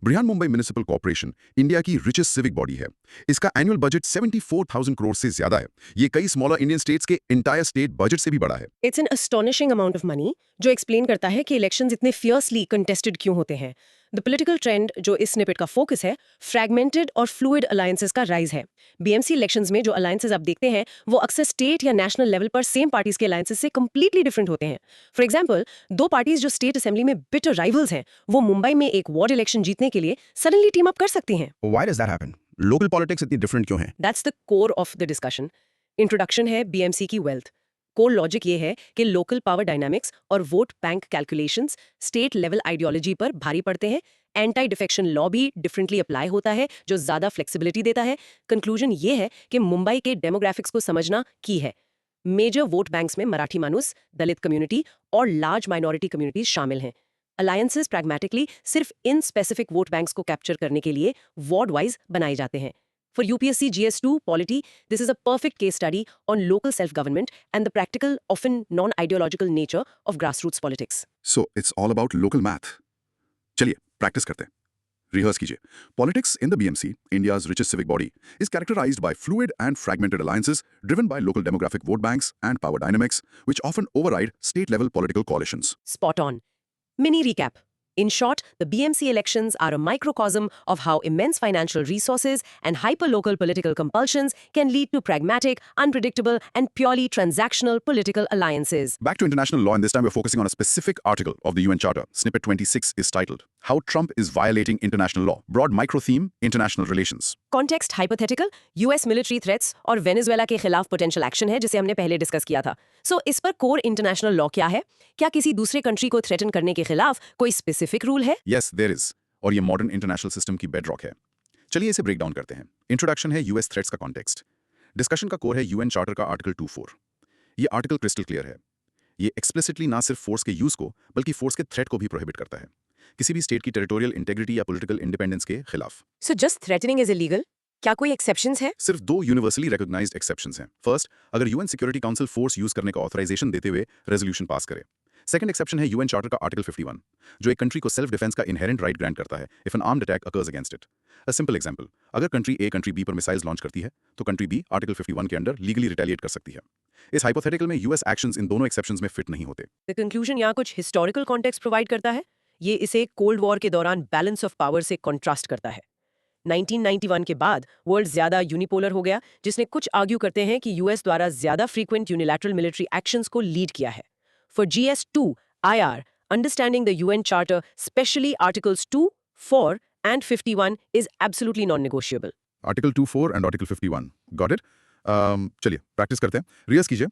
Brihan Mumbai Municipal Corporation India की richest civic body है। इसका annual budget 74,000 crore से ज्यादा है। ये कई smaller Indian states के entire state budget से भी बड़ा है। It's an astonishing amount of money, जो एक्सप्लेन करता है कि इलेक्शंस इतने fiercely contested क्यों होते हैं। द पॉलिटिकल ट्रेंड जो इस स्निपेट का फोकस है, फ्रैगमेंटेड और फ्लूइड अलायंसेस का राइज है। बीएमसी इलेक्शंस में जो अलायंसेस आप देखते हैं वो अक्सर स्टेट या नेशनल लेवल पर सेम पार्टीज के अलायंसेस से कंप्लीटली डिफरेंट होते हैं। फॉर एग्जांपल, दो पार्टीज जो स्टेट असेंबली में बिटर राइवल्स हैं, वो मुंबई में एक वार्ड इलेक्शन जीतने के लिए सडनली टीम अप कर सकती हैं। Why does that happen? Local politics इतनी different क्यों है? That's the core of the discussion. Introduction है बीएमसी की वेल्थ। कोर लॉजिक ये है कि लोकल पावर डायनामिक्स और vote bank calculations state level ideology पर भारी पड़ते हैं। एंटी डिफेक्शन लॉ भी डिफरेंटली अप्लाई होता है, जो ज्यादा फ्लेक्सिबिलिटी देता है। कंक्लूजन ये है कि मुंबई के डेमोग्राफिक्स को समझना की है। मेजर वोट बैंक्स में मराठी मानुस, दलित कम्युनिटी और लार्ज माइनॉरिटी कम्युनिटीज शामिल हैं। अलायंसेस प्रैग्मेटिकली सिर्फ इन स्पेसिफिक वोट बैंक्स को कैप्चर करने के लिए वार्ड वाइज बनाए जाते हैं। For UPSC GS2 Polity, this is a perfect case study on local self-government and the practical, often non-ideological nature of grassroots politics. So it's all about local math. चलिए practice करते हैं। Rehearse कीजिए। Politics in the BMC, India's richest civic body, is characterized by fluid and fragmented alliances driven by local demographic vote banks and power dynamics, which often override state-level political coalitions. Spot on. Mini recap. In short, the BMC elections are a microcosm of how immense financial resources and hyperlocal political compulsions can lead to pragmatic, unpredictable, and purely transactional political alliances. Back to international law, and this time we're focusing on a specific article of the UN Charter. Snippet 26 is titled, How Trump is Violating International Law. Broad micro-theme, International Relations. Context hypothetical, US military threats और Venezuela के खिलाफ potential action है, जिसे हमने पहले discuss किया था। So, इस पर core international law क्या है? क्या किसी दूसरे कंट्री को थ्रेटन करने के खिलाफ कोई स्पेसिफिक रूल है? Yes, there is. और ये मॉडर्न इंटरनेशनल सिस्टम की बेडरॉक है। चलिए इसे ब्रेक डाउन करते हैं। इंट्रोडक्शन है यूएस थ्रेट्स का कॉन्टेक्स्ट। डिस्कशन का कोर है यूएन चार्टर का आर्टिकल 24। ये आर्टिकल क्रिस्टल क्लियर है। ये एक्सप्लिसिटली ना सिर्फ फोर्स के यूज को बल्कि फोर्स के थ्रेट को भी प्रोहिबिट करता है, किसी भी स्टेट की टेरिटोरियल इंटेग्रिटी या पॉलिटिकल इंडिपेंडेंस के खिलाफ। So just threatening is illegal? क्या कोई एक्सेप्शंस है? सिर्फ दो यूनिवर्सली रिकॉग्नाइज्ड एक्सेप्शंस हैं। फर्स्ट, अगर UN security council force use करने का ऑथराइजेशन देते हुए रेजोल्यूशन पास करे। सेकंड एक्सेप्शन है यूएन चार्टर का आर्टिकल 51, जो एक कंट्री को सेल्फ डिफेंस का इनहेरेंट राइट ग्रांट करता है if N armed attack occurs against it. A simple example, अगर कंट्री ए कंट्री बी पर मिसाइल्स लॉन्च करती है तो कंट्री बी आर्टिकल 51 के अंडर लीगली रिटेलिएट कर सकती है। इस हाइपोथेटिकल में यूएस एक्शंस इन दोनों एक्सेप्शंस में फिट नहीं होते। द कंक्लूजन यहाँ कुछ हिस्टोरिकल कॉन्टेक्स्ट प्रोवाइड करता है। ये इसे कोल्ड वॉर के दौरान बैलेंस ऑफ पावर से कॉन्ट्रास्ट करता है। 1991 के बाद वर्ल्ड ज्यादा यूनिपोलर हो गया, जिसने कुछ आर्ग्यू करते हैं कि यूएस द्वारा ज्यादा फ्रीक्वेंट यूनिलैटरल मिलिट्री एक्शंस को लीड किया है। For GS2 IR, understanding the UN Charter, especially Articles 2, 4, and 51 is absolutely non-negotiable. Article 24 and article 51, got it. चलिए प्रैक्टिस करते हैं। रिहर्स कीजिए।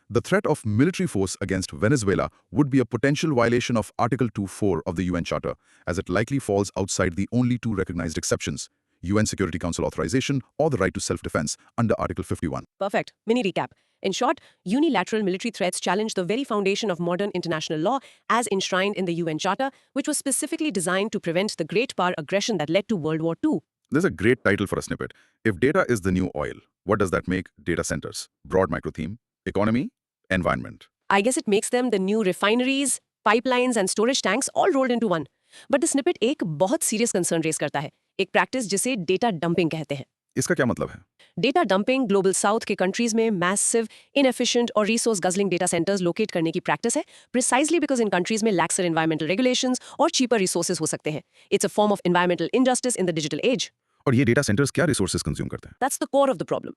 The threat of military force against Venezuela would be a potential violation of Article 24 of the UN Charter, as it likely falls outside the only two recognized exceptions, UN Security Council authorization or the right to self-defense under Article 51. Perfect. Mini recap. In short, unilateral military threats challenge the very foundation of modern international law as enshrined in the UN Charter, which was specifically designed to prevent the great power aggression that led to World War II. There's a great title for a snippet. If data is the new oil, what does that make data centers? Broad micro-theme, economy, environment. I guess it makes them the new refineries, pipelines and storage tanks all rolled into one. But the snippet एक बहुत serious concern raise करता है, एक practice जिसे data dumping कहते हैं। इसका क्या मतलब है? डेटा डंपिंग ग्लोबल साउथ के कंट्रीज में मैसिव, इनएफिशिएंट और resource guzzling data centres locate करने की प्रैक्टिस है, प्रिसाइजली बिकॉज इन कंट्रीज में लैक्सर एनवायरमेंटल रेगुलेशंस और चीपर रिसोर्सेज हो सकते हैं। It's a form of environmental injustice in the digital age. और ये डेटा सेंटर्स क्या रिसोर्सेज कंज्यूम करते हैं? That's the core of the problem.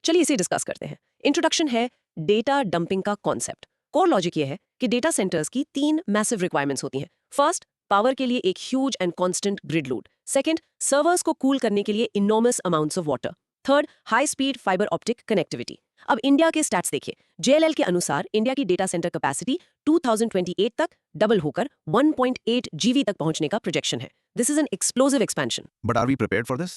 चलिए इसे डिस्कस करते हैं। इंट्रोडक्शन है डेटा डंपिंग का कॉन्सेप्ट। कोर लॉजिक ये है कि डेटा सेंटर्स की 3 मैसिव रिक्वायरमेंट्स होती हैं। फर्स्ट, पावर के लिए एक huge and constant grid load. Second, servers को कूल करने के लिए enormous amounts of water. Third, high speed fibre optic connectivity. अब इंडिया के स्टैट्स देखिए। JLL के अनुसार इंडिया की डेटा सेंटर कैपेसिटी 2028 तक डबल होकर 1.8 GW तक पहुंचने का प्रोजेक्शन है। This is an explosive expansion. But are we prepared for this?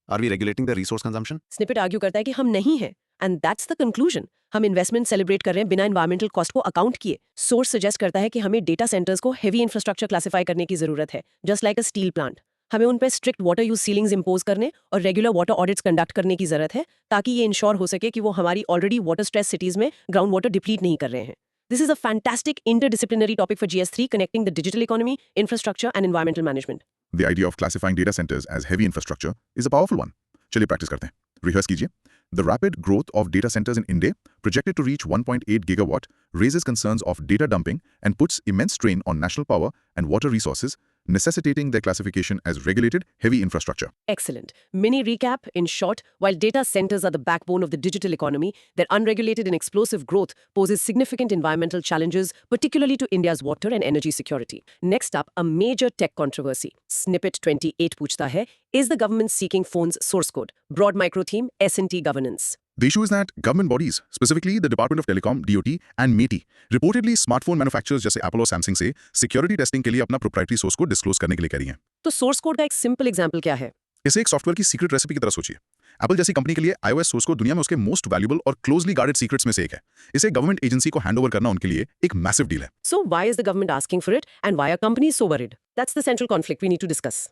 Are we regulating the resource consumption? Snippet argue करता है कि हम नहीं हैं, एंड दैट्स द कंक्लूजन। हम इन्वेस्टमेंट सेलिब्रेट कर रहे हैं बिना एनवायरमेंटल कॉस्ट को अकाउंट किए। सोर्स सजेस्ट करता है कि हमें डेटा सेंटर्स को हेवी इंफ्रास्ट्रक्चर क्लासिफाई करने की जरूरत है, जस्ट लाइक अ स्टील प्लांट। हमें उन पर strict water use ceilings impose करने और रेगुलर वाटर ऑडिट्स कंडक्ट करने की जरूरत है, ताकि ये इंश्योर हो सके कि वो हमारी ऑलरेडी वाटर स्ट्रेस सिटीज में ग्राउंड वाटर डिप्लीट नहीं कर रहे हैं। This is a fantastic interdisciplinary topic for GS3, connecting the digital economy, infrastructure, and environmental management. The idea of classifying data centers as heavy infrastructure is a powerful one. चलिए practice करते हैं, rehearse कीजिए। The rapid growth of data centers in India, projected to reach 1.8 gigawatt, raises concerns of data dumping and puts immense strain on national power and water resources, necessitating their classification as regulated heavy infrastructure. Excellent. Mini recap. In short, while data centers are the backbone of the digital economy, their unregulated and explosive growth poses significant environmental challenges, particularly to India's water and energy security. Next up, a major tech controversy. Snippet 28 पूछता है, is the government seeking phone's source code? Broad micro theme, S&T governance. The issue is that government bodies, specifically the Department of Telecom, DOT, and MeitY, reportedly smartphone manufacturers जैसे Apple और Samsung से security testing के लिए अपना proprietary source code disclose करने के लिए कह रही हैं। तो source code का एक simple example क्या है? इसे एक सॉफ्टवेयर की सीक्रेट रेसिपी की तरह सोचिए। Apple जैसी कंपनी के लिए iOS सोर्स कोड दुनिया में उसके मोस्ट वैल्यूएबल और क्लोजली गार्डेड सीक्रेट्स में से एक है। इसे गवर्नमेंट एजेंसी को हैंडओवर करना उनके लिए एक मैसिव डील है। So why is the government asking for it and why are companies so worried? That's the central conflict we need to discuss.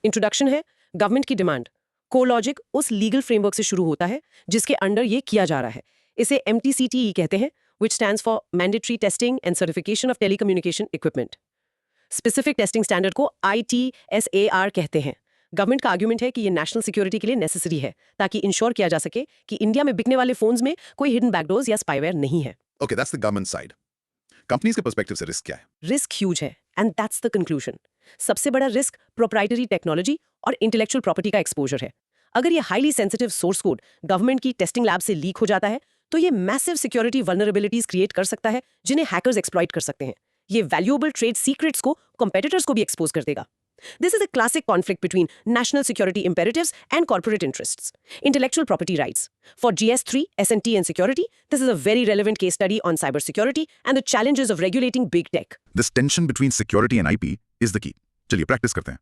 Introduction है, government की डिमांड। कोलॉजिक उस लीगल फ्रेमवर्क से शुरू होता है जिसके अंडर ये किया जा रहा है। इसे MTCTE कहते हैं, which stands for Mandatory Testing and Certification of Telecommunication Equipment. Specific testing standard को ITSAR कहते हैं। गवर्नमेंट का आर्ग्यूमेंट है कि ये नेशनल सिक्योरिटी के लिए नेसेसरी है, ताकि इंश्योर किया जा सके कि इंडिया में बिकने वाले फोन्स में कोई हिडन बैकडोर्स या स्पाईवेयर नहीं है। Okay, that's the government side. Companies के पर्सपेक्टिव से रिस्क क्या है? रिस्क ह्यूज है, एंड दैट्स द कंक्लूजन। सबसे बड़ा रिस्क प्रोप्राइटरी टेक्नोलॉजी और इंटेलेक्चुअल प्रॉपर्टी का एक्सपोजर है। अगर ये highly sensitive source code government की टेस्टिंग लैब से लीक हो जाता है, तो ये मैसिव सिक्योरिटी वल्नरेबिलिटीज क्रिएट कर सकता है, जिन्हें हैकर्स एक्सप्लॉइट कर सकते हैं। ये वैल्यूएबल ट्रेड सीक्रेट्स को कॉम्पिटिटर्स को भी एक्सपोज कर देगा। This is a classic conflict between national security imperatives and corporate interests. Intellectual property rights. For GS3, S&T and security, this is a very relevant case study on cybersecurity and the challenges of regulating big tech. This tension between security and IP is the key. चलिए practice करते हैं,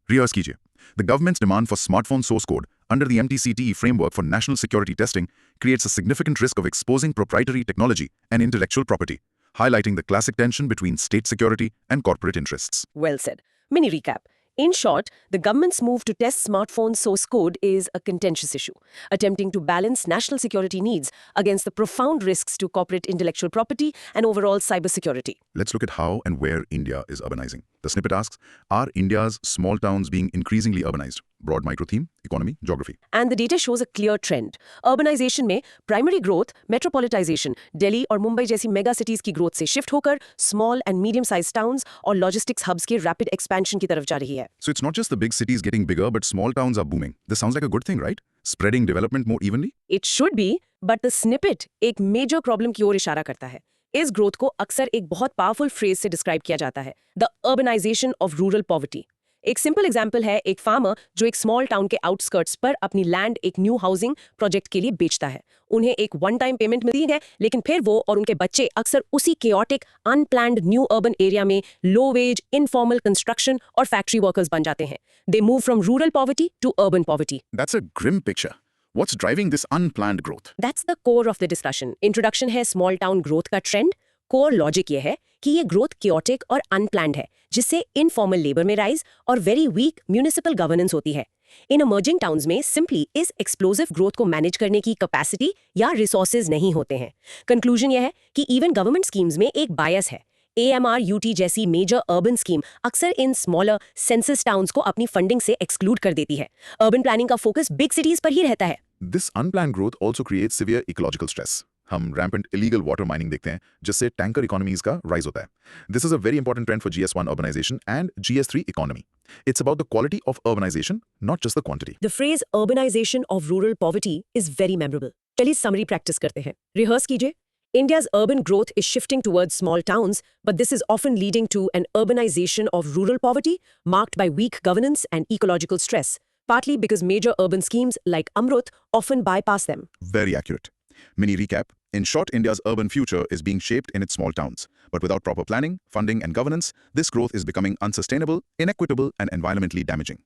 rehearse कीजिए। The government's demand for smartphone source code under the MTCTE framework for national security testing creates a significant risk of exposing proprietary technology and intellectual property, highlighting the classic tension between state security and corporate interests. Well said. Mini recap. In short, the government's move to test smartphone source code is a contentious issue, attempting to balance national security needs against the profound risks to corporate intellectual property and overall cybersecurity. Let's look at how and where India is urbanizing. The snippet asks, are India's small towns being increasingly urbanized? Broad micro theme, economy, geography. And the data shows a clear trend. Urbanization में primary growth, metropolitization, Delhi और मुंबई जैसी mega cities की growth से shift होकर small and medium-sized towns और logistics hubs के rapid expansion की तरफ जा रही है। So it's not just the big cities getting bigger, but small towns are booming. This sounds like a good thing, right? Spreading development more evenly? It should be, but the snippet एक major problem की ओर इशारा करता है। इस growth को अक्सर एक बहुत पावरफुल फ्रेज से डिस्क्राइब किया जाता है, the urbanisation of rural poverty. एक सिंपल एग्जांपल है एक फार्मर जो एक स्मॉल टाउन के आउटस्कर्ट्स पर अपनी लैंड एक न्यू हाउसिंग प्रोजेक्ट के लिए बेचता है। उन्हें एक वन टाइम पेमेंट मिलती है, लेकिन फिर वो और उनके बच्चे अक्सर उसी chaotic unplanned new urban area में लो वेज इनफॉर्मल कंस्ट्रक्शन और फैक्ट्री वर्कर्स बन जाते हैं। They move from rural poverty to urban poverty. That's a grim picture. What's driving this unplanned growth? That's the core of the discussion. Introduction है small town growth का trend. Core logic ये है कि ये growth chaotic और unplanned है, जिससे informal labour में राइज और वेरी वीक म्यूनिसिपल गवर्नेंस होती है। इन इमर्जिंग टाउन्स में सिंपली इस एक्सप्लोसिव ग्रोथ को मैनेज करने की कैपेसिटी या रिसोर्सेज नहीं होते हैं। कंक्लूजन यह है कि इवन गवर्नमेंट स्कीम्स में एक बायस है। AMRUT जैसी मेजर अर्बन स्कीम अक्सर इन स्मॉलर सेंसस टाउन्स को अपनी फंडिंग से एक्सक्लूड कर देती है। अर्बन प्लानिंग का फोकस बिग सिटीज पर ही रहता है। This unplanned growth also creates severe ecological stress. हम rampant illegal water mining देखते हैं, जिससे टैंकर इकोनॉमीज का राइज होता है। This is a very important trend for GS1 urbanization and GS3 economy. It's about the quality of urbanization, not just the quantity. The phrase urbanization of rural poverty is very memorable. चलिए summary practice करते हैं, rehearse कीजिए। India's urban growth is shifting towards small towns, but this is often leading to an urbanization of rural poverty marked by weak governance and ecological stress, partly because major urban schemes like Amrut often bypass them. Very accurate. Mini recap. In short, India's urban future is being shaped in its small towns. But without proper planning, funding, and governance, this growth is becoming unsustainable, inequitable, and environmentally damaging.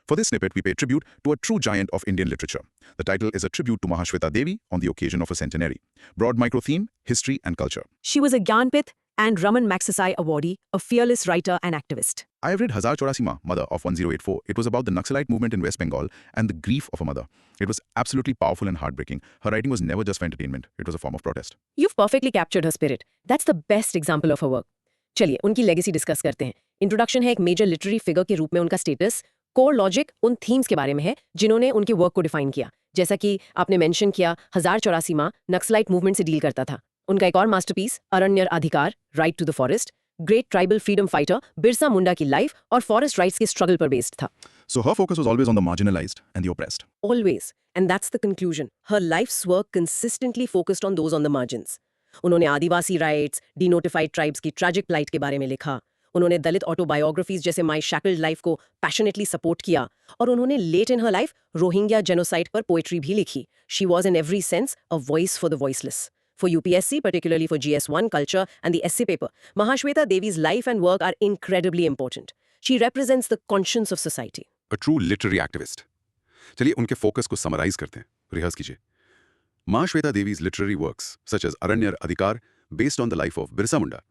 For this snippet, we pay tribute to a true giant of Indian literature. The title is a tribute to Mahashweta Devi on the occasion of a centenary. Broad micro theme, history and culture. She was a Gyanpith and Raman Magsaysay awardee, a fearless writer and activist. I have read Hazar Chaurasi Ma, Mother of 1084. It was about the Naxalite movement in West Bengal and the grief of a mother. It was absolutely powerful and heartbreaking. Her writing was never just for entertainment. It was a form of protest. You've perfectly captured her spirit. That's the best example of her work. चलिए उनकी legacy discuss करते हैं. Introduction है एक major literary figure के रूप में उनका स्टेटस. कोर लॉजिक उन थीम्स के बारे में है जिन्होंने उनके वर्क को डिफाइन किया. जैसा कि आपने मेंशन किया, 1084 माह नक्सलाइट मूवमेंट से डील करता था. उनका एक और masterpiece Aranyer Adhikar, right to the forest, great tribal freedom fighter Birsa Munda की लाइफ और फॉरेस्ट राइट्स के स्ट्रगल पर बेस्ड था. So her focus was always on the marginalized and the oppressed. Always. And that's the conclusion. Her life's work consistently focused on those on the margins. उन्होंने आदिवासी rights, denotified tribes की tragic plight के बारे में लिखा. उन्होंने दलित autobiographies जैसे माई shackled life को passionately support किया. और उन्होंने लेट इन हर लाइफ रोहिंग्या जेनोसाइड पर पोएट्री भी लिखी. She was in every sense a voice for the voiceless. For UPSC, particularly for GS1 culture and the essay paper, Mahashweta Devi's life and work are incredibly important. She represents the conscience of society. A true literary activist. चलिए उनके focus को summarise करते हैं. Rehearse कीजिए. Mahashweta Devi's literary works, such as Aranyar Adhikar, based on the life of Birsa Munda,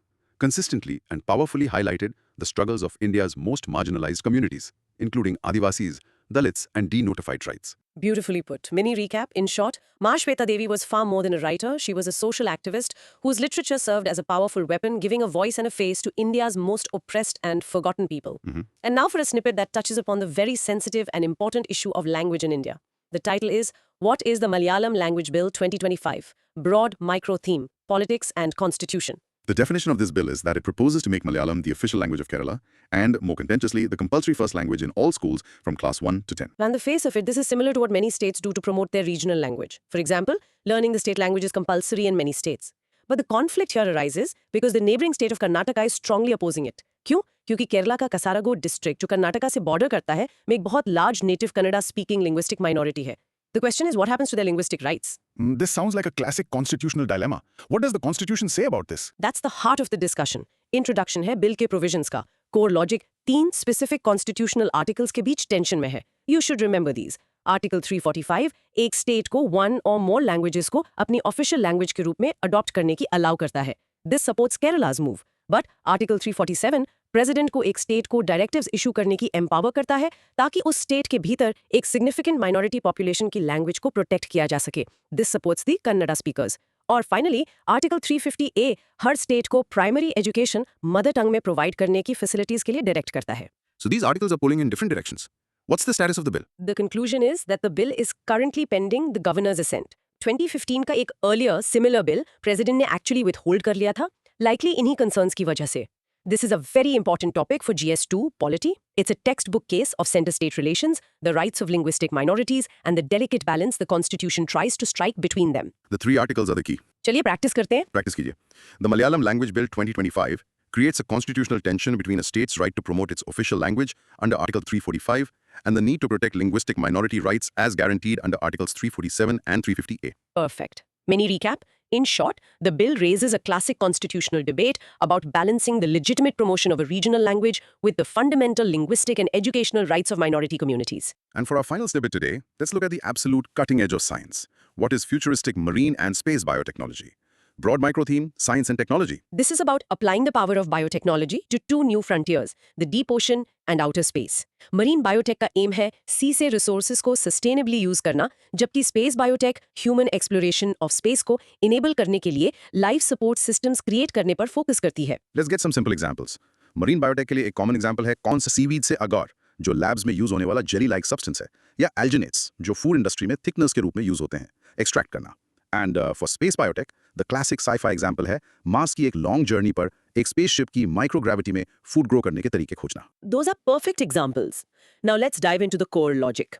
consistently and powerfully highlighted the struggles of India's most marginalized communities, including Adivasis, Dalits, and denotified tribes. Beautifully put. Mini recap. In short, Mahashweta Devi was far more than a writer. She was a social activist whose literature served as a powerful weapon, giving a voice and a face to India's most oppressed and forgotten people. And now for a snippet that touches upon the very sensitive and important issue of language in India. The title is, What is the Malayalam Language Bill 2025? Broad micro theme, politics and constitution. The definition of this bill is that it proposes to make Malayalam the official language of Kerala and, more contentiously, the compulsory first language in all schools from class 1 to 10. On the face of it, this is similar to what many states do to promote their regional language. For example, learning the state language is compulsory in many states. But the conflict here arises because the neighboring state of Karnataka is strongly opposing it. क्यों? क्योंकि केरला का Kasaragod district, जो कर्नाटका से border करता है, में एक बहुत large native Kannada speaking linguistic minority है. The question is, what happens to their linguistic rights? This sounds like a classic constitutional dilemma. What does the constitution say about this? That's the heart of the discussion. Introduction है bill के provisions का. Core logic 3 specific constitutional articles के बीच tension में है. You should remember these. Article 345 एक state को one or more languages को अपनी official language के रूप में adopt करने की allow करता है. This supports Kerala's move. But Article 347 president को एक स्टेट को डायरेक्टिव्स इशू करने की एम्पावर करता है ताकि उस स्टेट के भीतर एक सिग्निफिकेंट माइनॉरिटी पॉपुलेशन की लैंग्वेज को प्रोटेक्ट किया जा सके. This supports the Kannada speakers. और फाइनली आर्टिकल 350A हर स्टेट को प्राइमरी एजुकेशन मदर टंग में प्रोवाइड करने की फैसिलिटीज के लिए डायरेक्ट करता है. So these articles are pulling in different directions. What's the status of the bill? The conclusion is that the bill is currently pending the governor's assent. 2015 का एक earlier similar bill president ने actually withhold कर लिया था, likely इन्हीं concerns की वजह से. This is a very important topic for GS2 polity. It's a textbook case of center-state relations, the rights of linguistic minorities, and the delicate balance the constitution tries to strike between them. The 3 articles are the key. चलिए practice करते हैं. Practice कीजिए. The Malayalam Language Bill 2025 creates a constitutional tension between a state's right to promote its official language under Article 345 and the need to protect linguistic minority rights as guaranteed under Articles 347 and 350A. Perfect. Mini recap. In short, the bill raises a classic constitutional debate about balancing the legitimate promotion of a regional language with the fundamental linguistic and educational rights of minority communities. And for our final snippet today, let's look at the absolute cutting edge of science. What is futuristic marine and space biotechnology? Broad micro theme, science and technology. This is about applying the power of biotechnology to 2 new frontiers, the deep ocean and outer space. Marine biotech का aim है sea से resources को sustainably use करना, जबकि space biotech human exploration of space को enable करने के लिए life support systems create करने पर focus करती है. Let's get some simple examples. Marine biotech के लिए एक common example है कौन सा seaweed से agar, जो labs में use होने वाला jelly-like substance है, या alginates, जो food industry में thickness के रूप में use होते हैं, extract करना. And for space biotech, the classic sci-fi example है मार्स की एक long journey पर एक spaceship की microgravity में food grow करने के तरीके खोजना. Those are perfect examples. Now let's dive into the core logic.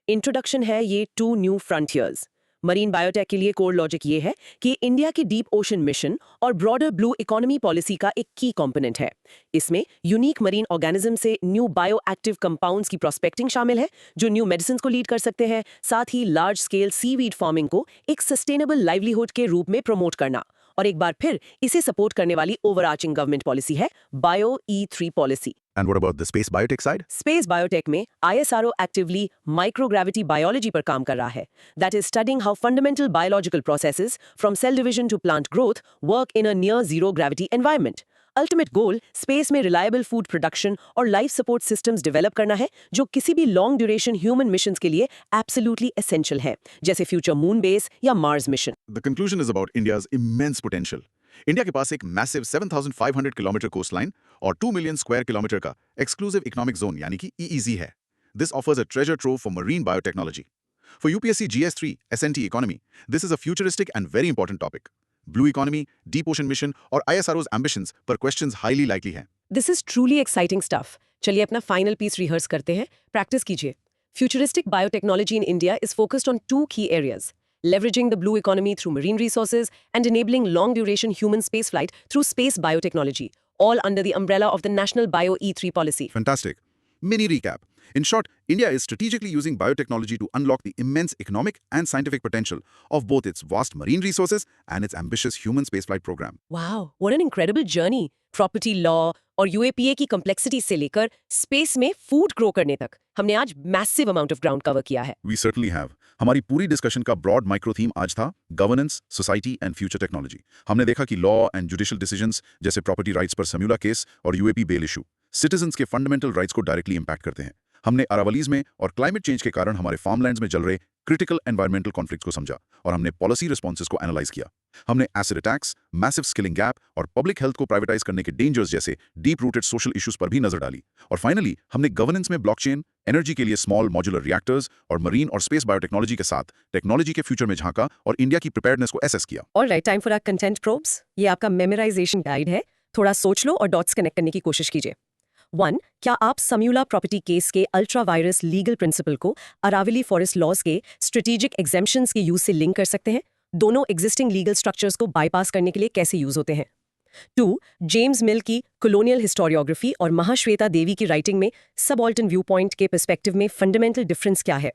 Introduction है ये 2 new frontiers. मरीन बायोटेक के लिए कोर लॉजिक ये है कि इंडिया की डीप ओशन मिशन और ब्रॉडर ब्लू इकोनॉमी पॉलिसी का एक की कंपोनेंट है। इसमें यूनिक मरीन ऑर्गेनिज्म से न्यू बायो एक्टिव कंपाउंड्स की प्रोस्पेक्टिंग शामिल है, जो न्यू मेडिसिन को लीड कर सकते हैं, साथ ही लार्ज स्केल सीवीड फार्मिंग को एक सस्टेनेबल लाइवलीहुड के रूप में प्रमोट करना। और एक बार फिर इसे सपोर्ट करने वाली ओवरआर्चिंग गवर्नमेंट पॉलिसी है bio E3 policy. And what about the space biotech side? Space biotech में ISRO एक्टिवली माइक्रोग्रेविटी बायोलॉजी पर काम कर रहा है। That is studying how fundamental biological processes from cell division to plant growth work in a near zero gravity environment. Ultimate goal space में reliable food production और life support systems develop करना है, जो किसी भी लॉन्ग ड्यूरेशन ह्यूमन मिशंस के लिए absolutely essential है, जैसे फ्यूचर मून बेस या Mars mission. The conclusion is about India's immense potential. India के पास एक मैसिव 7,500 किलोमीटर कोस्टलाइन और 2 मिलियन स्क्वायर किलोमीटर का एक्सक्लूसिव इकोनॉमिक जोन यानी कि EEZ है। This offers a treasure trove for marine biotechnology. For UPSC GS3 SNT economy, this is a futuristic and very important topic. Blue economy, deep ocean mission और ISRO's ambitions पर questions highly likely हैं। This is truly exciting stuff. चलिए अपना final piece rehearse करते हैं, practice कीजिए। Futuristic biotechnology in India is focused on 2 key areas: leveraging the blue economy through marine resources and enabling long-duration human spaceflight through space biotechnology, all under the umbrella of the National Bio E3 policy. Fantastic. Mini recap. In short, India is strategically using biotechnology to unlock the immense economic and scientific potential of both its vast marine resources and its ambitious human spaceflight program. Wow, what an incredible journey! Property law और UAPA की complexity से लेकर space में food grow करने तक हमने आज massive amount of ground cover किया है। We certainly have. हमारी पूरी डिस्कशन का ब्रॉड माइक्रो थीम आज था governance, society and future technology. हमने देखा कि लॉ एंड जुडिशियल डिसीजंस जैसे प्रॉपर्टी राइट्स पर समूला केस और UAP बेल इशू सिटीजंस के फंडामेंटल राइट्स को डायरेक्टली इंपैक्ट करते हैं। हमने अरावलीज में और क्लाइमेट चेंज के कारण हमारे फार्मलैंड्स में जल रहे क्रिटिकल एनवायरमेंटल कॉन्फ्लिक्ट्स को समझा और हमने पॉलिसी रिस्पॉन्सेज को एनालाइज किया। हमने acid attacks, massive skilling gap और पब्लिक हेल्थ को प्राइवेटाइज करने के डेंजर्स जैसे डीप रूटेड सोशल इश्यूज पर भी नजर डाली। और फाइनली हमने गवर्नेंस में ब्लॉकचेन, एनर्जी के लिए स्मॉल मॉड्यूलर रिएक्टर्स और मरीन और स्पेस बायोटेक्नोलॉजी के साथ टेक्नोलॉजी के फ्यूचर में झांका और इंडिया की प्रिपेयर्डनेस को एसेस किया। Alright, time for our content probes. ये आपका मेमोराइजेशन गाइड है, थोड़ा सोच लो और डॉट्स कनेक्ट करने की कोशिश कीजिए। 1. क्या आप समूला प्रॉपर्टी केस के अल्ट्रा वायरस लीगल प्रिंसिपल को अरावली फॉरेस्ट लॉज के स्ट्रेटेजिक एग्जेम्पशंस के यूज से लिंक कर सकते हैं? दोनों एग्जिस्टिंग लीगल स्ट्रक्चर्स को बाईपास करने के लिए कैसे यूज होते हैं? 2. जेम्स मिल की कॉलोनियल हिस्टोरियोग्राफी और महाश्वेता देवी की राइटिंग में सबऑल्टन व्यू पॉइंट के पर्सपेक्टिव में फंडामेंटल डिफरेंस क्या है?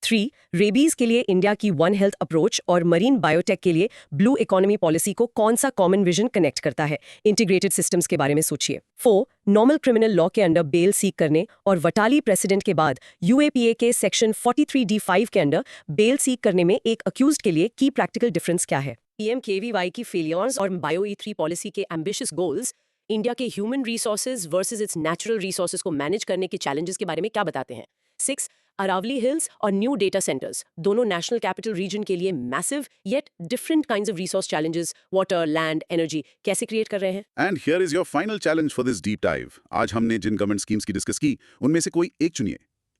3. रेबीज के लिए इंडिया की वन हेल्थ अप्रोच और मरीन बायोटेक के लिए ब्लू इकोनॉमी पॉलिसी को कौन सा कॉमन विजन कनेक्ट करता है? इंटीग्रेटेड सिस्टम्स के बारे में सोचिए। 4. नॉर्मल क्रिमिनल लॉ के अंडर बेल सीक करने और वटाली प्रेसिडेंट के बाद UAPA के सेक्शन 43D5 के अंडर बेल सीक करने में एक अक्यूज्ड के लिए की प्रैक्टिकल डिफरेंस क्या है? PMKVY की फेलियर्स और बायो E3 पॉलिसी के एम्बिशियस गोल्स इंडिया के human resources versus it's natural resources को मैनेज करने के चैलेंजेस के बारे में क्या बताते हैं? 6. अरावली हिल्स और न्यू डेटा सेंटर्स दोनों नेशनल कैपिटल रीजन के लिए massive yet different kinds of resource challenges, water, land, energy कैसे क्रिएट कर रहे हैं? And here is your final challenge for this deep dive. आज हमने जिन गवर्नमेंट स्कीम्स की डिस्कस की उनमें से कोई एक चुनिए,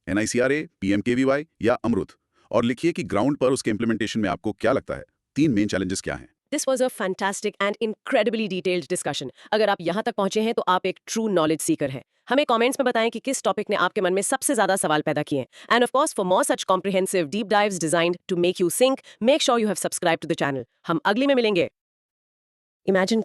NICRA, PMKVY या अमृत, और लिखिए कि ग्राउंड पर उसके इंप्लीमेंटेशन में आपको क्या लगता है 3 मेन चैलेंजेस क्या हैं। This was a fantastic and incredibly detailed discussion. अगर आप यहाँ तक पहुँचे हैं तो आप एक ट्रू नॉलेज सीकर हैं। हमें कमेंट्स में बताएं कि किस टॉपिक ने आपके मन में सबसे ज्यादा सवाल पैदा किए। And of course for more such comprehensive deep dives designed to make you think, make sure you have subscribe to the channel. हम अगले में मिलेंगे। इमेजिन